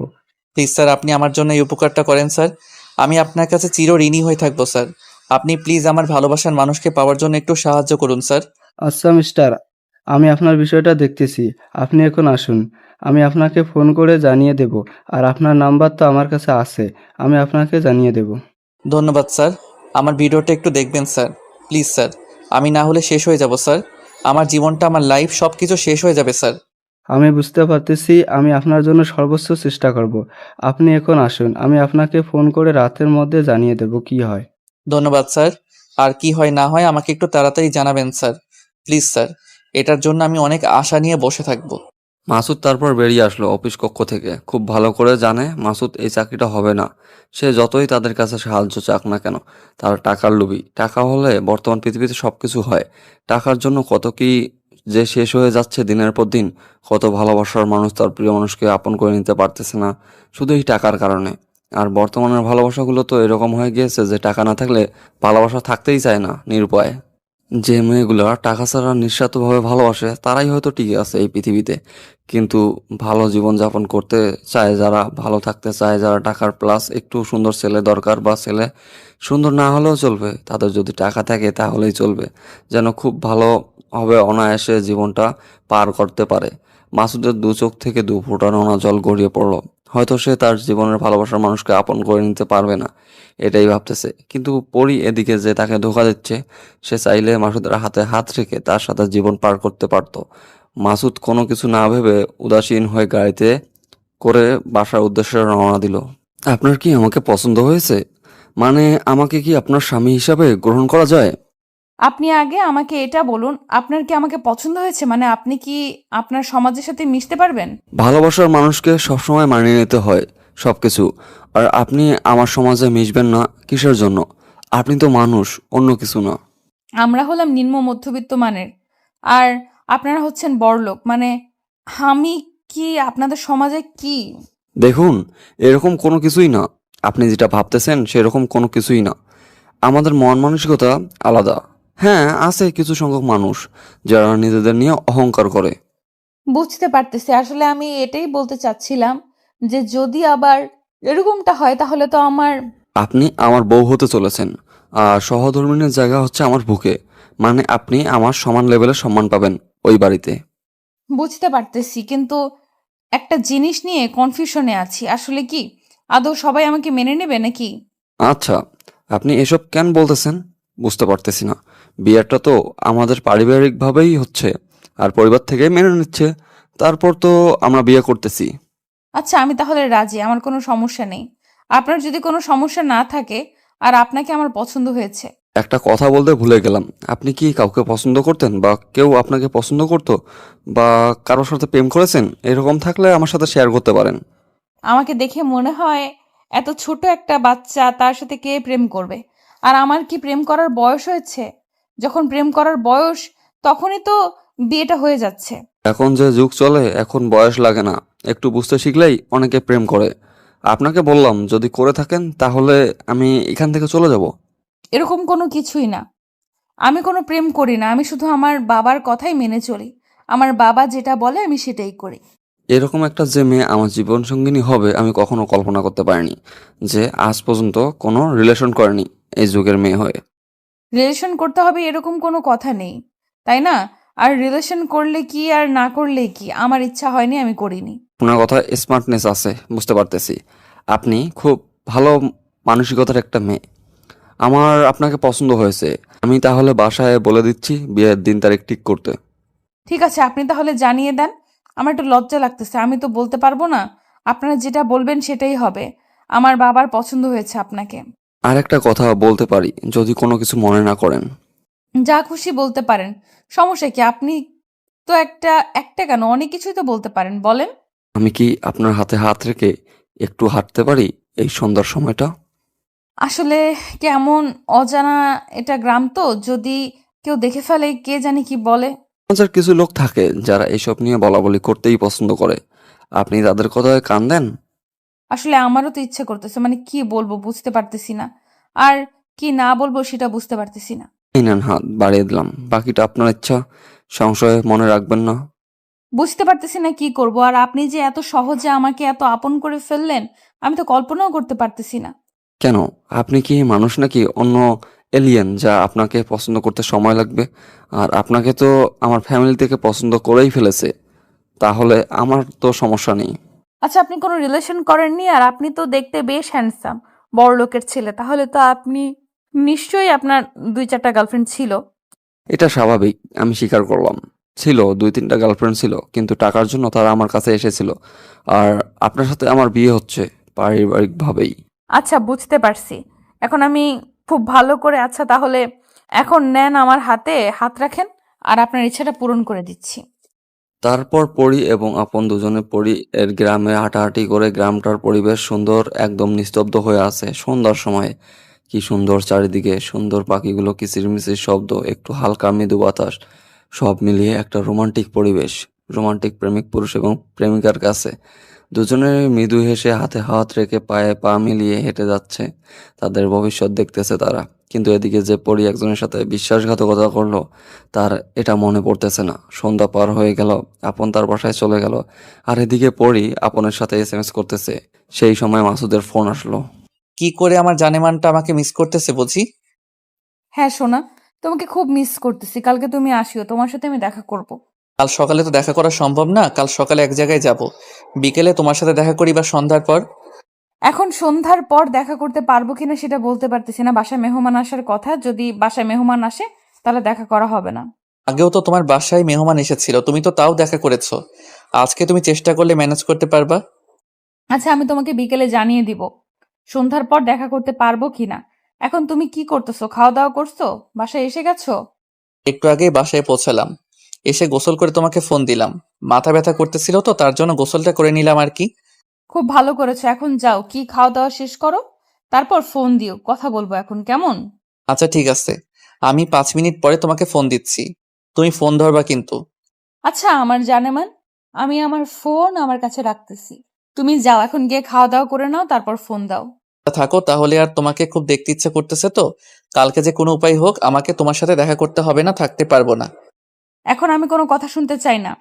প্লিজ স্যার আপনি আমার জন্য এই উপকারটা করেন স্যার। আমি আপনার কাছে চির ঋণী হয়ে থাকবো স্যার। আপনি প্লিজ আমার ভালোবাসার মানুষকে পাওয়ার জন্য একটু সাহায্য করুন স্যার। আচ্ছা মিস্টার, আমি আপনার বিষয়টা দেখতেছি। আপনি এখন আসুন, আমি আপনাকে ফোন করে জানিয়ে দেব। আর আপনার নাম্বার তো আমার কাছে আছে, আমি আপনাকে জানিয়ে দেব। ধন্যবাদ স্যার। আমার ভিডিওটা একটু দেখবেন স্যার প্লিজ স্যার। আমি না হলে শেষ হয়ে যাব স্যার। আমার জীবনটা, আমার লাইফ সব কিছু শেষ হয়ে যাবে স্যার। আমি বুঝতে পারতেছি, আমি আপনার জন্য সর্বোচ্চ চেষ্টা করব। আপনি এখন আসুন, আমি আপনাকে ফোন করে রাতের মধ্যে জানিয়ে দেব কি হয়। ধন্যবাদ স্যার। আর কি হয় না হয় আমাকে একটু তাড়াতাড়ি জানাবেন স্যার প্লিজ স্যার। এটার জন্য আমি অনেক আশা নিয়ে বসে থাকবো। মাসুদ তারপর বেরিয়ে আসলো অফিস কক্ষ থেকে। খুব ভালো করে জানে মাসুদ এই চাকরিটা হবে না। সে যতই তাদের কাছে সাহায্য চাক না কেন, তার টাকার লোভী। টাকা হলে বর্তমান পৃথিবীতে সবকিছু হয়। টাকার জন্য কত কি যে শেষ হয়ে যাচ্ছে দিনের পর দিন। কত ভালোবাসার মানুষ তার প্রিয় মানুষকে আপন করে নিতে পারতেছে না শুধু এই টাকার কারণে। আর বর্তমানের ভালোবাসাগুলো তো এরকম হয়ে গিয়েছে যে টাকা না থাকলে ভালোবাসা থাকতেই চায় না, নিরুপায়। যে মেয়েগুলো টাকা ছাড়া নিঃস্বার্থভাবে ভালোবাসে তারাই হয়তো টিকে আছে এই পৃথিবীতে, কিন্তু ভালো জীবনযাপন করতে চায় যারা, ভালো থাকতে চায় যারা, টাকার প্লাস একটু সুন্দর ছেলে দরকার, বা ছেলে সুন্দর না হলেও চলবে, তাদের যদি টাকা থাকে তাহলেই চলবে, যেন খুব ভালো হবে, অনায়াসে জীবনটা পার করতে পারে। মাসুদের দু চোখ থেকে দু ফোঁটা নোনা জল গড়িয়ে পড়ল। হয়তো সে তার জীবনের ভালোবাসার মানুষকে আপন করে নিতে পারবে না, এটাই ভাবতেছে। কিন্তু পরি এদিকে যে তাকে ধোঁকা দিচ্ছে, সে চাইলে মাসুদের হাতে হাত রেখে তার সাথে জীবন পার করতে পারত। মাসুদ কোনো কিছু না ভেবে উদাসীন হয়ে গাড়িতে করে বাসার উদ্দেশ্যে রওনা দিল। আপনার কি আমাকে পছন্দ হয়েছে? মানে আমাকে কি আপনার স্বামী হিসাবে গ্রহণ করা যায়? আপনি আগে আমাকে এটা বলুন, আপনার কি আমাকে পছন্দ হয়েছে? মানে আপনি কি আপনার সমাজের সাথে মিশতে পারবেন? ভালোবাসার মানুষকে সবসময় মানিয়ে নিতে হয় সবকিছু। আর আপনি আমার সমাজে মিশবেন না কিসের জন্য? আপনি তো মানুষ, অন্য কিছু না। আমরা হলাম নিম্ন মধ্যবিত্ত মানের, আর আপনারা হচ্ছেন বড়লোক। মানে আমি কি আপনাদের সমাজে কি? দেখুন, এরকম কোনো কিছুই না। আপনি যেটা ভাবতেছেন সেরকম কোনো কিছুই না। আমাদের মন মানসিকতা আলাদা। হ্যাঁ, আছে কিছু সংখ্যক মানুষ যারা নিজেদের নিয়ে অহংকার করে। বুঝতে পারতেছি। আসলে আমি এটাই বলতে চাচ্ছিলাম যে যদি আবার এরকমটা হয় তাহলে তো আমার। আপনি আমার বউ হতে চলেছেন, আর সহধর্মিণীর জায়গা হচ্ছে আমার বুকে। মানে আপনি আমার সমান লেভেলের সম্মান পাবেন ওই বাড়িতে। বুঝতে পারতেছি, কিন্তু একটা জিনিস নিয়ে কনফিউশনে আছি। আসলে কি আদৌ সবাই আমাকে মেনে নেবে নাকি? আচ্ছা, আপনি এসব কেন বলতেছেন বুঝতে পারতেছি না। বিয়েটা তো আমাদের পারিবারিকভাবেই হচ্ছে, আর পরিবার থেকে মেনে নিচ্ছে। তারপর তো আমরা বিয়ে করতেছি। আচ্ছা, আমি তাহলে রাজি, আমার কোনো সমস্যা নেই। আপনার যদি কোনো সমস্যা না থাকে আর আপনাকে আমার পছন্দ হয়েছে। একটা কথা বলতে ভুলে গেলাম, আপনি কি কাউকে পছন্দ করতেন, বা কেউ আপনাকে পছন্দ করতো, বা কারোর সাথে প্রেম করেছেন? এরকম থাকলে আমার সাথে শেয়ার করতে পারেন। আমাকে দেখে মনে হয় এত ছোট একটা বাচ্চা, তার সাথে কে প্রেম করবে? আর আমার কি প্রেম করার বয়স হয়েছে? যখন প্রেম করার বয়স তখনই তো বিয়েটা হয়ে যাচ্ছে। এখন যে যুগ চলে, এখন বয়স লাগে না, একটু বুঝতে শিখলেই অনেকে প্রেম করে। আপনাকে বললাম যদি করে থাকেন তাহলে আমি এখান থেকে চলে যাব। এরকম কোনো কিছুই না। আমি কোনো প্রেম করি না, আমি শুধু আমার বাবার কথাই মেনে চলি। আমার বাবা যেটা বলে আমি সেটাই করি। এরকম একটা যে মেয়ে আমার জীবন সঙ্গিনী হবে আমি কখনো কল্পনা করতে পারিনি, যে আজ পর্যন্ত কোনো রিলেশন করেনি এই যুগের মেয়ে হয়ে। রিলেশন করতে হবে এরকম কোনো কথা নেই, তাই না? আর রিলেশন করলে কি আর না করলে কি, আমার ইচ্ছা হয়নি, আমি করিনি। আপনার কথা স্মার্টনেস আছে, বুঝতে পারতেছি। আপনি খুব ভালো মানসিকতার একটা মেয়ে। আমার আপনাকে পছন্দ হয়েছে। আমি তাহলে বাসায় বলে দিচ্ছি বিয়ের দিন তারিখ ঠিক করতে। ঠিক আছে, আপনি তাহলে জানিয়ে দেন। আমার একটু লজ্জা লাগতেছে, আমি তো বলতে পারবো না। আপনারা যেটা বলবেন সেটাই হবে। আমার বাবার পছন্দ হয়েছে আপনাকে। আর একটা কথা বলতে পারি যদি কোনো কিছু মনে না করেন? যা খুশি বলতে পারেন, সমস্যা কি? আপনি তো একটা একটা কেন, অনেক কিছুই তো বলতে পারেন, বলেন। আমি কি আপনার হাতে হাত রেখে একটু হাঁটতে পারি এই সন্ধ্যার সময়টা? আসলে কেমন অজানা, এটা গ্রাম তো, যদি কেউ দেখে ফেলে কে জানি কি বলে। সমাজের কিছু লোক থাকে যারা এসব নিয়ে বলাবলি করতেই পছন্দ করে। আপনি তাদের কথায় কান দেন? আসলে আমারও তো ইচ্ছে করতেছে, মানে কি বলবো বুঝতে পারতেছি না, আর কি না বলবো সেটা বুঝতে পারতেছি না। এই নেন হাত বাড়িয়ে দিলাম, বাকিটা আপনার ইচ্ছা, সংশয় মনে রাখবেন না। বুঝতে পারতেছি না কি করব। আর আপনি যে এত সহজে আমাকে এত আপন করে ফেললেন, আমি তো কল্পনাও করতে পারতেছি না। কেন, আপনি কি মানুষ নাকি অন্য এলিয়েন যা আপনাকে পছন্দ করতে সময় লাগবে? আর আপনাকে তো আমার ফ্যামিলি থেকে পছন্দ করেই ফেলেছে, তাহলে আমার তো সমস্যা নেই। আচ্ছা, আপনি কোনো রিলেশন করেননি, আর আপনি তো দেখতে বেশ হ্যান্ডসাম, বড় লোকের ছেলে, তাহলে তো আপনি নিশ্চয়ই আপনার 2-4টা গার্লফ্রেন্ড ছিল। এটা স্বাভাবিক, আমি স্বীকার করলাম। ছিল 2-3টা গার্লফ্রেন্ড ছিল, কিন্তু টাকার জন্য তারা আমার কাছে এসেছিল। আর আপনার সাথে আমার বিয়ে হচ্ছে পারিবারিকভাবেই। আচ্ছা, বুঝতে পারছি। এখন আমি খুব ভালো করে, আচ্ছা তাহলে এখন নেন, আমার হাতে হাত রাখেন, আর আপনার ইচ্ছাটা পূরণ করে দিচ্ছি। তারপর পরি এবং আপন দুজনে পরি এর গ্রামে হাঁটাহাঁটি করে। গ্রামটার পরিবেশ সুন্দর, একদম নিস্তব্ধ হয়ে আছে সন্ধ্যার সময়। কি সুন্দর চারিদিকে, সুন্দর পাখিগুলো কিচিরমিচির শব্দ, একটু হালকা মৃদু বাতাস, সব মিলিয়ে একটা রোমান্টিক পরিবেশ। রোমান্টিক প্রেমিক পুরুষ এবং প্রেমিকার কাছে দুজনের মৃদু হেসে হাতে হাত রেখে পায়ে পা মিলিয়ে হেঁটে যাচ্ছে। তাদের ভবিষ্যৎ দেখতেছে তারা। কিন্তু এদিকে যে পরি একজনের সাথে বিশ্বাসঘাতকতা করলো, তার এটা মনে পড়তেছে না। সন্ধ্যা পার হয়ে গেল, আপন তার বাসায় চলে গেল। আর এদিকে পরি আপনের সাথে এসএমএস করতেছে। সেই সময় মাসুদের ফোন আসলো। কি করে আমার জানেমানটা আমাকে মিস করতেছে বুঝি? হ্যাঁ সোনা, তোমাকে খুব মিস করতেছি। কালকে তুমি আসিও, তোমার সাথে আমি দেখা করব। কাল সকালে তো দেখা করা সম্ভব না। কাল সকালে এক জায়গায় যাব, বিকেলে তোমার সাথে দেখা করি বা সন্ধ্যার পর। এখন সন্ধ্যার পর দেখা করতে পারবো কিনা সেটা বলতে পারতেছি না। বাসায় মেহমান আসার কথা, যদি বাসায় মেহমান আসে তাহলে দেখা করা হবে না। আগেও তো তোমার বাসায় মেহমান এসেছিল, তুমি তো তাও দেখা করেছো। আজকে তুমি চেষ্টা করলে ম্যানেজ করতে পারবা। আচ্ছা, আমি তোমাকে বিকেলে জানিয়ে দিব সন্ধ্যার পর দেখা করতে পারবো কিনা। এখন তুমি কি করতেছো? খাওয়া দাওয়া করছো? বাসায় এসে গেছো? একটু আগেই বাসায় পৌঁছালাম, এসে গোসল করে তোমাকে ফোন দিলাম। মাথা ব্যথা করতেছিল তো, তার জন্য গোসলটা করে নিলাম আর কি। খুব ভালো করেছো। এখন যাও, কি খাওয়া দাওয়া শেষ করো, তারপর ফোন দিও, কথা বলবো এখন, কেমন? আচ্ছা ঠিক আছে, আমি 5 মিনিট পরে তোমাকে ফোন দিচ্ছি, তুমি ফোন ধরবা কিন্তু। আচ্ছা আমার জানেমান, আমি আমার ফোন আমার কাছে রাখতেছি। তুমি যাও, এখন গিয়ে খাওয়া দাওয়া করে নাও, তারপর ফোন দাও। থাকো তাহলে, আর তোমাকে খুব দেখতে ইচ্ছে করতেছে তো। কালকে যে কোনো উপায় হোক, আমাকে তোমার সাথে দেখা করতে হবে না, থাকতে পারবো না। এখন আমি কোনো কথা শুনতে চাই না।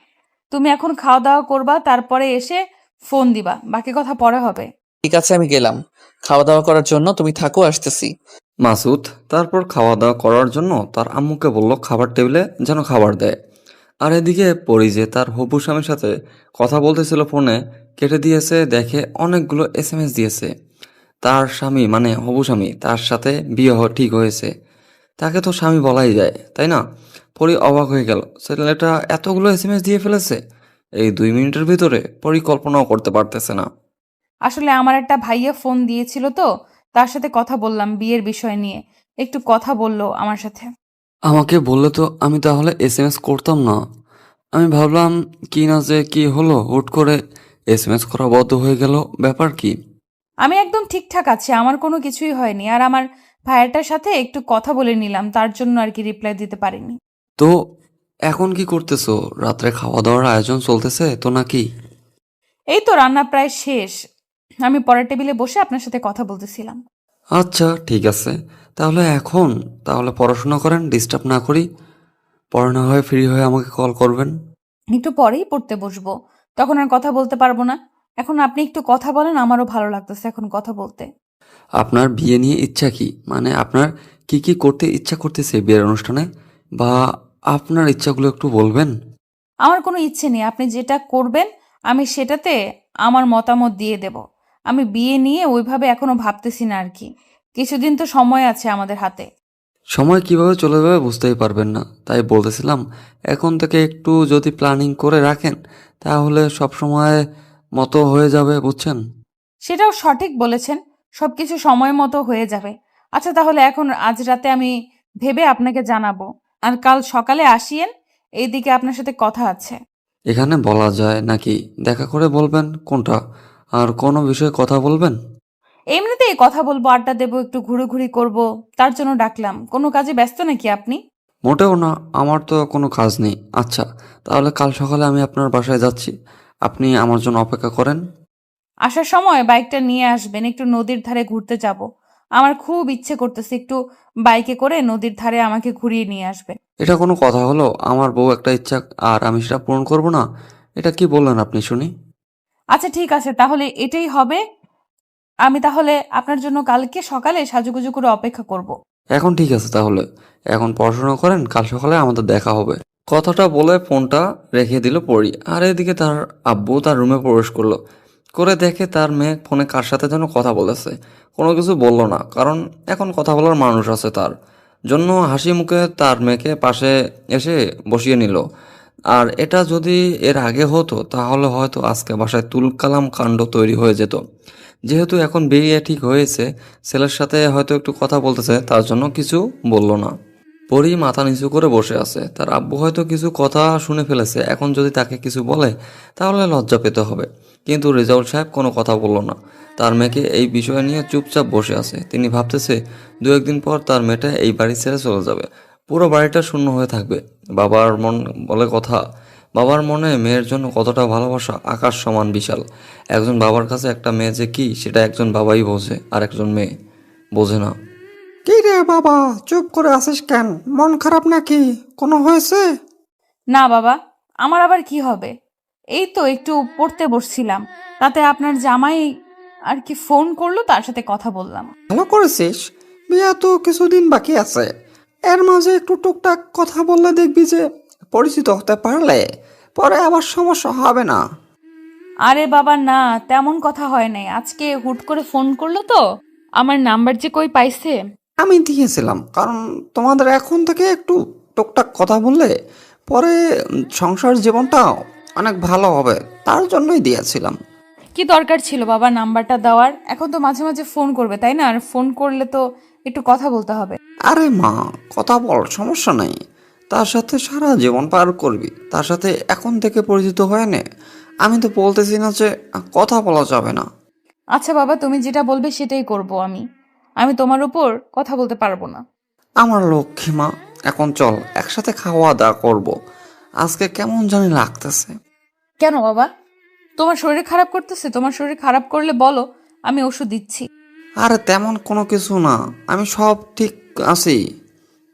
তুমি এখন খাওয়া দাওয়া করবা, তারপরে এসে ফোন দিবা, বাকি কথা পরে হবে। ঠিক আছে আমি গেলাম খাওয়া দাওয়া করার জন্য, তুমি থাকো, আসতেছি। মাসুদ তারপর খাওয়া দাওয়া করার জন্য তার আম্মুকে বলল খাবার টেবিলে যেন খাবার দেয়। আর এদিকে পরি যে তার হবু স্বামীর সাথে কথা বলতেছিল ফোনে, কেটে দিয়েছে, দেখে অনেকগুলো এসএমএস দিয়েছে। তার স্বামী মানে হবু স্বামী, তার সাথে বিয়ে ঠিক হয়েছে। তাকে তো স্বামী বলাই যায়, তাই না? পরি অবাক হয়ে গেল, ছেলেটা এতগুলো এসএমএস দিয়ে ফেলেছে এই 2 মিনিটের ভিতরে। পরিকল্পনাও করতে পারতেছে না। আসলে আমার একটা ভাইয়া ফোন দিয়েছিল তো, তার সাথে কথা বললাম বিয়ের বিষয় নিয়ে। একটু কথা বললো আমার সাথে। আমাকে বললে তো আমি তাহলে এসএমএস করতাম না। আমি ভাবলাম কি না যে কি হলো, হুট করে এসএমএস করা বন্ধ হয়ে গেল, ব্যাপার কি? আমি একদম ঠিকঠাক আছি, আমার কোনো কিছুই হয়নি। আর আমার ভাইয়াটার সাথে একটু কথা বলে নিলাম, তার জন্য আর কি রিপ্লাই দিতে পারিনি। তো এখন কি করতেছো? রাত্রে খাওয়া দাওয়ার আয়োজন চলতেছে তো নাকি? এই তো রান্না প্রায় শেষ, আমি পরের টেবিলে বসে আপনার সাথে কথা বলতেছিলাম। আচ্ছা ঠিক আছে, তাহলে এখন তাহলে পড়াশোনা করেন, ডিস্টার্ব না করি। পড়া না হয় ফ্রি হয়ে আমাকে কল করবেন। একটু পরেই পড়তে বসবো, তখন আর কথা বলতে পারবো না। এখন আপনি একটু কথা বলেন, আমারও ভালো লাগতেছে এখন কথা বলতে। আপনার বিয়ে নিয়ে ইচ্ছা কি, মানে আপনার কি কি করতে ইচ্ছা করতেছে বিয়ের অনুষ্ঠানে, বা আপনার ইচ্ছাগুলো একটু বলবেন? আমার কোনো ইচ্ছে নেই, আপনি যেটা করবেন আমি সেটাতে আমার মতামত দিয়ে দেব। আমি বিয়ে নিয়ে ওইভাবে এখনো ভাবতেছি না আর কি। কিছুদিন তো সময় আছে আমাদের হাতে। সময় কিভাবে চলে যাবে বুঝতেই পারবেন না, তাই বলতেছিলাম এখন থেকে একটু যদি প্ল্যানিং করে রাখেন তাহলে সব সময় মতো হয়ে যাবে, বুঝছেন? সেটাও সঠিক বলেছেন, সবকিছু সময় মতো হয়ে যাবে। আচ্ছা তাহলে এখন আজ রাতে আমি ভেবে আপনাকে জানাবো, আর কাল সকালে আসিয়েন, এইদিকে আপনার সাথে কথা আছে। এখানে বলা যায় নাকি দেখা করে বলবেন কোনটা, আর কোনো বিষয়ে কথা বলবেন? এমনিতেই কথা বলবো, আড্ডা দেবো, একটু ঘুরোঘুরি করব, তার জন্য ডাকলাম। কোনো কাজে ব্যস্ত নাকি আপনি? মোটেও না, আমার তো কোনো কাজ নেই। আচ্ছা তাহলে কাল সকালে আমি আপনার বাসায় যাচ্ছি, আপনি আমার জন্য অপেক্ষা করেন। আসার সময় বাইকটা নিয়ে আসবেন, একটু নদীর ধারে ঘুরতে যাব। আমার খুব ইচ্ছে করতেছে একটু বাইকে করে নদীর ধারে আমাকে ঘুরিয়ে নিয়ে আসবেন। এটা কোনো কথা হলো? আমার বউ একটা ইচ্ছা আর আমি সেটা পূরণ করব না? এটা কি বললেন আপনি শুনি? আচ্ছা ঠিক আছে, তাহলে এটাই হবে। আমি তাহলে আপনার জন্য কালকে সকালে সাজুগুজু করে অপেক্ষা করব। এখন ঠিক আছে তাহলে, এখন পড়াশোনা করেন, কাল সকালে আমাদের দেখা হবে। কথাটা বলে ফোনটা রেখে দিল পরি। আর এদিকে তার আব্বু তার রুমে প্রবেশ করলো, করে দেখে তার মেয়ে ফোনে কার সাথে যেন কথা বলেছে। কোনো কিছু বলল না, কারণ এখন কথা বলার মানুষ আছে তার জন্য। হাসি মুখে তার মেয়েকে পাশে এসে বসিয়ে নিল। আর এটা যদি এর আগে হতো তাহলে হয়তো আজকে বাসায় তুলকালাম কাণ্ড তৈরি হয়ে যেত। যেহেতু এখন বিয়ে ঠিক হয়েছে, ছেলের সাথে হয়তো একটু কথা বলতেছে, তার জন্য কিছু বলল না। পরি মাথা নিচু করে বসে আছে, তার আব্বু হয়তো কিছু কথা শুনে ফেলেছে, এখন যদি তাকে কিছু বলে তাহলে লজ্জা পেতে হবে। কিন্তু রেজাউল সাহেব কোনো কথা বলল না, তার মেয়েকে এই বিষয় নিয়ে চুপচাপ বসে আছে। তিনি ভাবতেছে 2-1 দিন পর তার মেয়েটা এই বাড়ি ছেড়ে চলে যাবে, পুরো বাড়িটা শূন্য হয়ে থাকবে। বাবার মন বলে কথা, বাবার মনে মেয়ের জন্য কতটা ভালোবাসা আকাশ সমান বিশাল। একজন বাবার কাছে একটা মেয়ে যে কি সেটা একজন বাবাই বোঝে, আর একজন মেয়ে বোঝে না। কি রে বাবা, চুপ করে আছিস কেন? মন খারাপ নাকি? কোনো হয়েছে? না বাবা, আমার আবার কি হবে? এই তো একটু পড়তে বসছিলাম, তাতে আপনার জামাই আর কি ফোন করলো, তার সাথে কথা বললাম। ভালো করেছিস। বিয়ে তো কিছুদিন বাকি আছে, এর মাঝে একটু টুকটাক কথা বললে দেখবি যে পরিচিত হতে পারলে পরে আবার সমস্যা হবে না। আরে বাবা না, তেমন কথা হয় নাই, আজকে হুট করে ফোন করলো তো। আমার নাম্বার যে কই পাইছে। আমি দিয়েছিলাম, কারণ তোমাদের এখন থেকে একটু টুকটাক কথা বললে পরে সংসার জীবনটা অনেক ভালো হবে, তার জন্যই দিয়েছিলাম। কি দরকার ছিল বাবা নাম্বারটা দেওয়ার? এখন তো মাঝে মাঝে ফোন করবে তাই না? আর ফোন করলে তো একটু কথা বলতে হবে। আরে মা, কথা বল, সমস্যা নেই। তার সাথে সারা জীবন পার করবি, তার সাথে এখন থেকে পরিচিত হয়ে নে। আমি তো বলতেছি না যে কথা বলা যাবে না। আচ্ছা বাবা, তুমি যেটা বলবে সেটাই করব আমি। আমি তোমার উপর কথা বলতে পারবো না। আমার লক্ষ্মী মা, এখন চল একসাথে খাওয়া দাওয়া করবো। আজকে কেমন জানি লাগতেছে। কেন বাবা, তোমার শরীর খারাপ করতেছে? তোমার শরীর খারাপ করলে বলো, আমি ওষুধ দিচ্ছি। আরে তেমন কোনো কিছু না, আমি সব ঠিক আছি।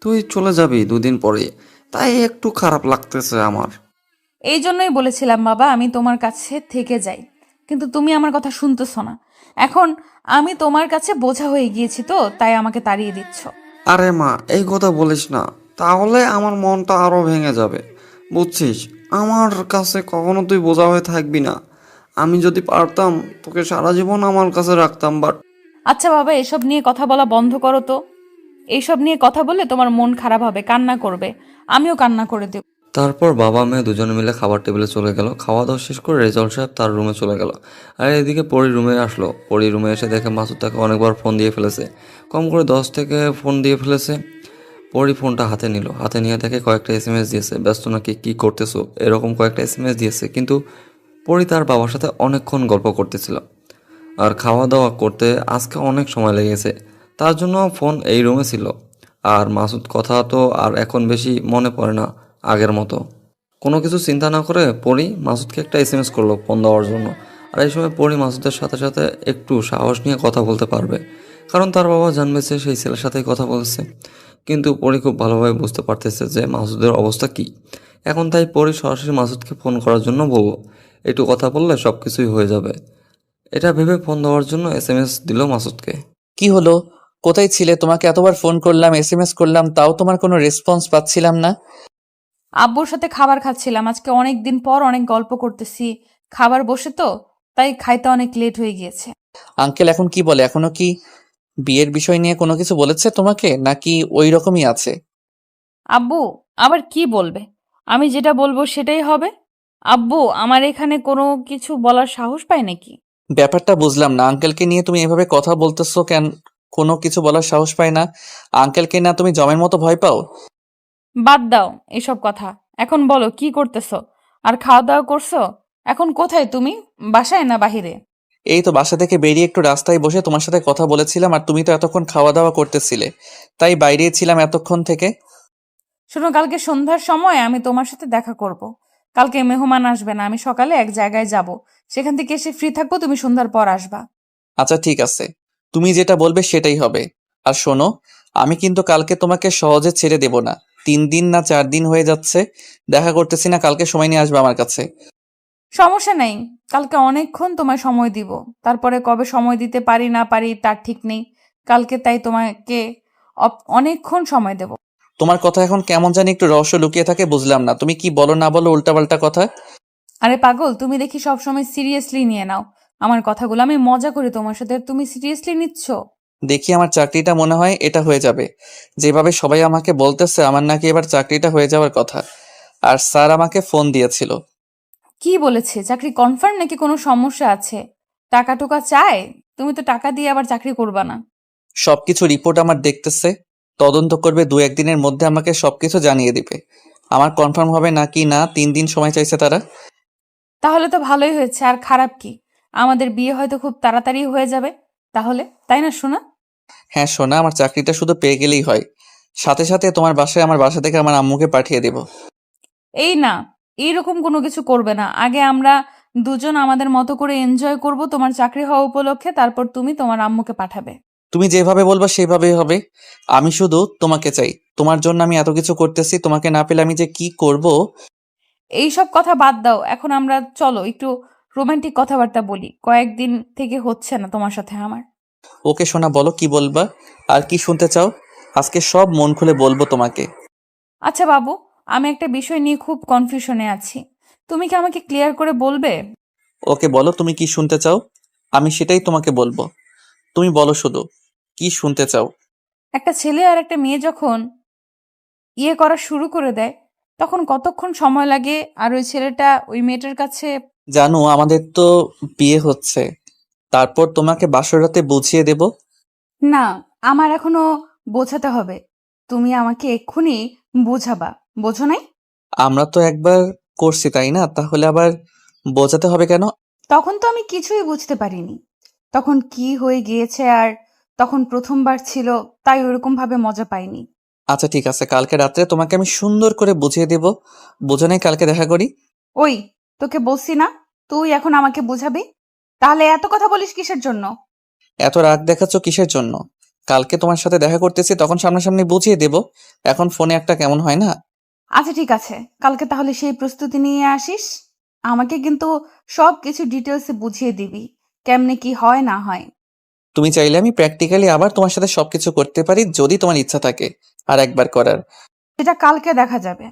তুই চলে যাবি দুদিন পরে, তাই একটু খারাপ লাগতেছে আমার। এই জন্যই বলেছিলাম বাবা আমি তোমার কাছে থেকে যাই, কিন্তু তুমি আমার কথা শুনতেছো না। এখন আমি তোমার কাছে বোঝা হয়ে গিয়েছি তো, তাই আমাকে তাড়িয়ে দিচ্ছ। আরে মা, এই কথা বলিস না, তাহলে আমার মনটা আরো ভেঙে যাবে। বুঝছিস, আমার কাছে কখনো তুই বোঝা হয়ে থাকবি না। আমি যদি পারতাম তোকে সারা জীবন আমার কাছে রাখতাম, বাট আচ্ছা বাবা, এসব নিয়ে কথা বলা বন্ধ করো তো। এইসব নিয়ে কথা বললে তোমার মন খারাপ হবে, কান্না করবে, আমিও কান্না করে দেব। তারপর বাবা মেয়ে দুজনে মিলে খাবার টেবিলে চলে গেল। খাওয়া দাওয়া শেষ করে রেজাউল সাহেব তার রুমে চলে গেল। আর এদিকে পরি রুমে আসলো। পরি রুমে এসে দেখে মাসুদ তাকে অনেকবার ফোন দিয়ে ফেলেছে, কম করে 10 থেকে ফোন দিয়ে ফেলেছে। পরি ফোনটা হাতে নিল, হাতে নিয়ে দেখে কয়েকটা এসএমএস দিয়েছে, ব্যস্ত নাকি, কি করতেছো, এরকম কয়েকটা এসএমএস দিয়েছে। কিন্তু পরি তার বাবার সাথে অনেকক্ষণ গল্প করতেছিল, আর খাওয়া দাওয়া করতে আজকে অনেক সময় লেগেছে, তার জন্য ফোন এই রুমে ছিল। আর মাসুদ কথা তো আর এখন বেশি মনে পড়ে না আগের মতো। কোনো কিছু চিন্তা না করে পরি মাসুদকে একটা এসএমএস করলো ফোন দেওয়ার জন্য। আর এই সময় পরি মাসুদের সাথে সাথে একটু সাহস নিয়ে কথা বলতে পারবে, কারণ তার বাবা জানবে যে সেই ছেলের সাথেই কথা বলছে। কিন্তু পরি খুব ভালোভাবে বুঝতে পারতেছে যে মাসুদের অবস্থা কী এখন, তাই পরি সরাসরি মাসুদকে ফোন করার জন্য বলল, একটু কথা বললে সব কিছুই হয়ে যাবে। এটা ভেবে ফোন দেওয়ার জন্য এসএমএস দিল মাসুদকে। কি হলো? কোথায় ছিলে? তোমাকে এতবার ফোন করলাম, এসএমএস করলাম, তাও তোমার কোনো রেসপন্স পাচ্ছিলাম না। আব্বুর সাথে খাবার খাচ্ছিলাম, আজকে অনেক দিন পর অনেক গল্প করতেছি, খাবার বসে তো, তাই খাইতে অনেক লেট হয়ে গিয়েছে। আঙ্কেল এখন কি বলে? এখনো কি বিয়ের বিষয় নিয়ে কোনো কিছু বলেছে তোমাকে, নাকি ওই রকমই আছে? আব্বু আবার কি বলবে? আমি যেটা বলবো সেটাই হবে। আব্বু আমার এখানে কোনো কিছু বলার সাহস পায় নাকি? ব্যাপারটা বুঝলাম না, আঙ্কেলকে নিয়ে তুমি এভাবে কথা বলতেছো কেন? কোনো কিছু বলার সাহস পায় না? আঙ্কেলকে না তুমি জমের মতো ভয় পাও? বাদ দাও এসব কথা, এখন বলো কি করতেছো? আর খাওয়া দাওয়া করছো? এখন কোথায় তুমি, বাসায় না বাহিরে? এই তো বাসা থেকে বেরিয়ে একটু রাস্তায় বসে তোমার সাথে কথা বলেছিলাম, আর তুমি তো এতক্ষণ খাওয়া দাওয়া করতেছিলে, তাই বাইরে ছিলাম এতক্ষণ থেকে। শোনো, কালকে সন্ধ্যার সময় আমি তোমার সাথে দেখা করব। কালকে মেহমান আসবে না, আমি সকালে এক জায়গায় যাব, সেখান থেকে এসে ফ্রি থাকবো, তুমি সন্ধ্যার পর আসবা। আচ্ছা ঠিক আছে, তুমি যেটা বলবে সেটাই হবে। আর শোনো, আমি কিন্তু কালকে তোমাকে সহজে ছেড়ে দেব না। 3 দিন না 4 দিন হয়ে যাচ্ছে দেখা করতেছি না, কালকে সময় নিয়ে আসবে আমার কাছে। সমস্যা নেই, কালকে অনেকক্ষণ তোমায় সময় দিব, তারপরে কবে সময় দিতে পারি না পারি তার ঠিক নেই। কালকে তাই তোমাকে অনেকক্ষণ সময় দেব। তোমার কথা এখন কেমন জানি একটু রহস্য লুকিয়ে থাকে, বুঝলাম না তুমি কি বলো না বলো উল্টাপাল্টা কথা। আরে পাগল, তুমি দেখি সবসময় সিরিয়াসলি নিয়ে নাও আমার কথাগুলো, আমি মজা করি তোমার সাথে, তুমি সিরিয়াসলি নিচ্ছ। দেখি আমার চাকরিটা মনে হয় এটা হয়ে যাবে। যেভাবে সবাই আমাকে বলতেছে আমার নাকি এবার চাকরিটা হয়ে যাওয়ার কথা। আর স্যার আমাকে ফোন দিয়েছিল। কি বলেছে? চাকরি কনফার্ম নাকি কোনো সমস্যা আছে? টাকা টোকা চায়? তুমি তো টাকা দিয়ে আবার চাকরি করবা না। সবকিছু রিপোর্ট আমার দেখতেছে, তদন্ত করবে, 2-1 দিনের মধ্যে আমাকে সবকিছু জানিয়ে দিবে। আমার কনফার্ম হবে নাকি না 3 দিন সময় চাইছে তারা। তাহলে তো ভালোই হয়েছে, আর খারাপ কি? আমাদের বিয়ে হয়তো খুব তাড়াতাড়ি হয়ে যাবে তাহলে, তাই না সোনা? হ্যাঁ সোনা, আমার চাকরিটা শুধু পেয়ে গেলেই হয়। সাথে সাথে তোমার বাসায় আমার বাসা থেকে আমার আম্মুকে পাঠিয়ে দেব। এই না, এইরকম কোনো কিছু করবে না। আগে আমরা দুজন আমাদের মতো করে এনজয় করব তোমার চাকরি হওয়া উপলক্ষে, তারপর তুমি তোমার আম্মুকে পাঠাবে। তুমি যেভাবে বলবা সেভাবেই হবে। আমি শুধু তোমাকে চাই। তোমার জন্য আমি এত কিছু করতেছি, তোমাকে না পেলে আমি যে কি করব। এইসব কথা বাদ দাও, এখন আমরা চলো একটু রোমান্টিক কথাবার্তা বলি, কয়েকদিন থেকে হচ্ছে না তোমার সাথে আমার। ওকে সোনা, বলো কি বলবা, আর কি শুনতে চাও। আজকে সব মন খুলে বলবো তোমাকে। আচ্ছা বাবু, আমি একটা বিষয় নিয়ে খুব কনফিউশনে আছি, তুমি কি আমাকে ক্লিয়ার করে বলবে? ওকে বলো, তুমি কি শুনতে চাও, আমি সেটাই তোমাকে বলবো। তুমি বলো শুধু, কি শুনতে চাও। একটা ছেলে আর একটা মেয়ে যখন করা শুরু করে দেয়, তখন কতক্ষণ সময় লাগে আর ওই ছেলেটা ওই মেয়েটার কাছে? জানো, আমাদের তো বিয়ে হচ্ছে, তারপর তোমাকে বাসর রাতে বুঝিয়ে দেব। না, আমার এখনো বোঝাতে হবে, তুমি আমাকে এক্ষুনি বোঝাবা, বোঝো নাই? আমরা তো একবার করছি তাই না, তাহলে আবার বোঝাতে হবে কেন? তখন তো আমি কিছুই বুঝতে পারিনি, তখন কি হয়ে গিয়েছে, আর তখন প্রথমবার ছিল, তাই ওরকম ভাবে মজা পাইনি। আচ্ছা ঠিক আছে, কালকে রাত্রে তোমাকে আমি সুন্দর করে বুঝিয়ে দেব। বোঝো নাই, কালকে দেখা করি। ওই, তোকে বলছি না তুই এখন আমাকে বোঝাবি? তাহলে এত কথা বলিস কিসের জন্য? এত রাগ দেখাচ্ছ কিসের জন্য? কালকে তোমার সাথে দেখা করতেছি, তখন সামনাসামনি বুঝিয়ে দেব। এখন ফোনে একটা কেমন হয় না? আচ্ছা ঠিক আছে, কালকে তাহলে সেই প্রস্তুতি নিয়ে আসিস, আমাকে কিন্তু সব কিছু ডিটেলসে বুঝিয়ে দিবি, কেমনে কি হয় না হয়। তুমি চাইলে আমি প্র্যাকটিক্যালি আবার তোমার সাথে সবকিছু করতে পারি, যদি তোমার ইচ্ছা থাকে আর একবার করার। এটা কালকে দেখা যাবে।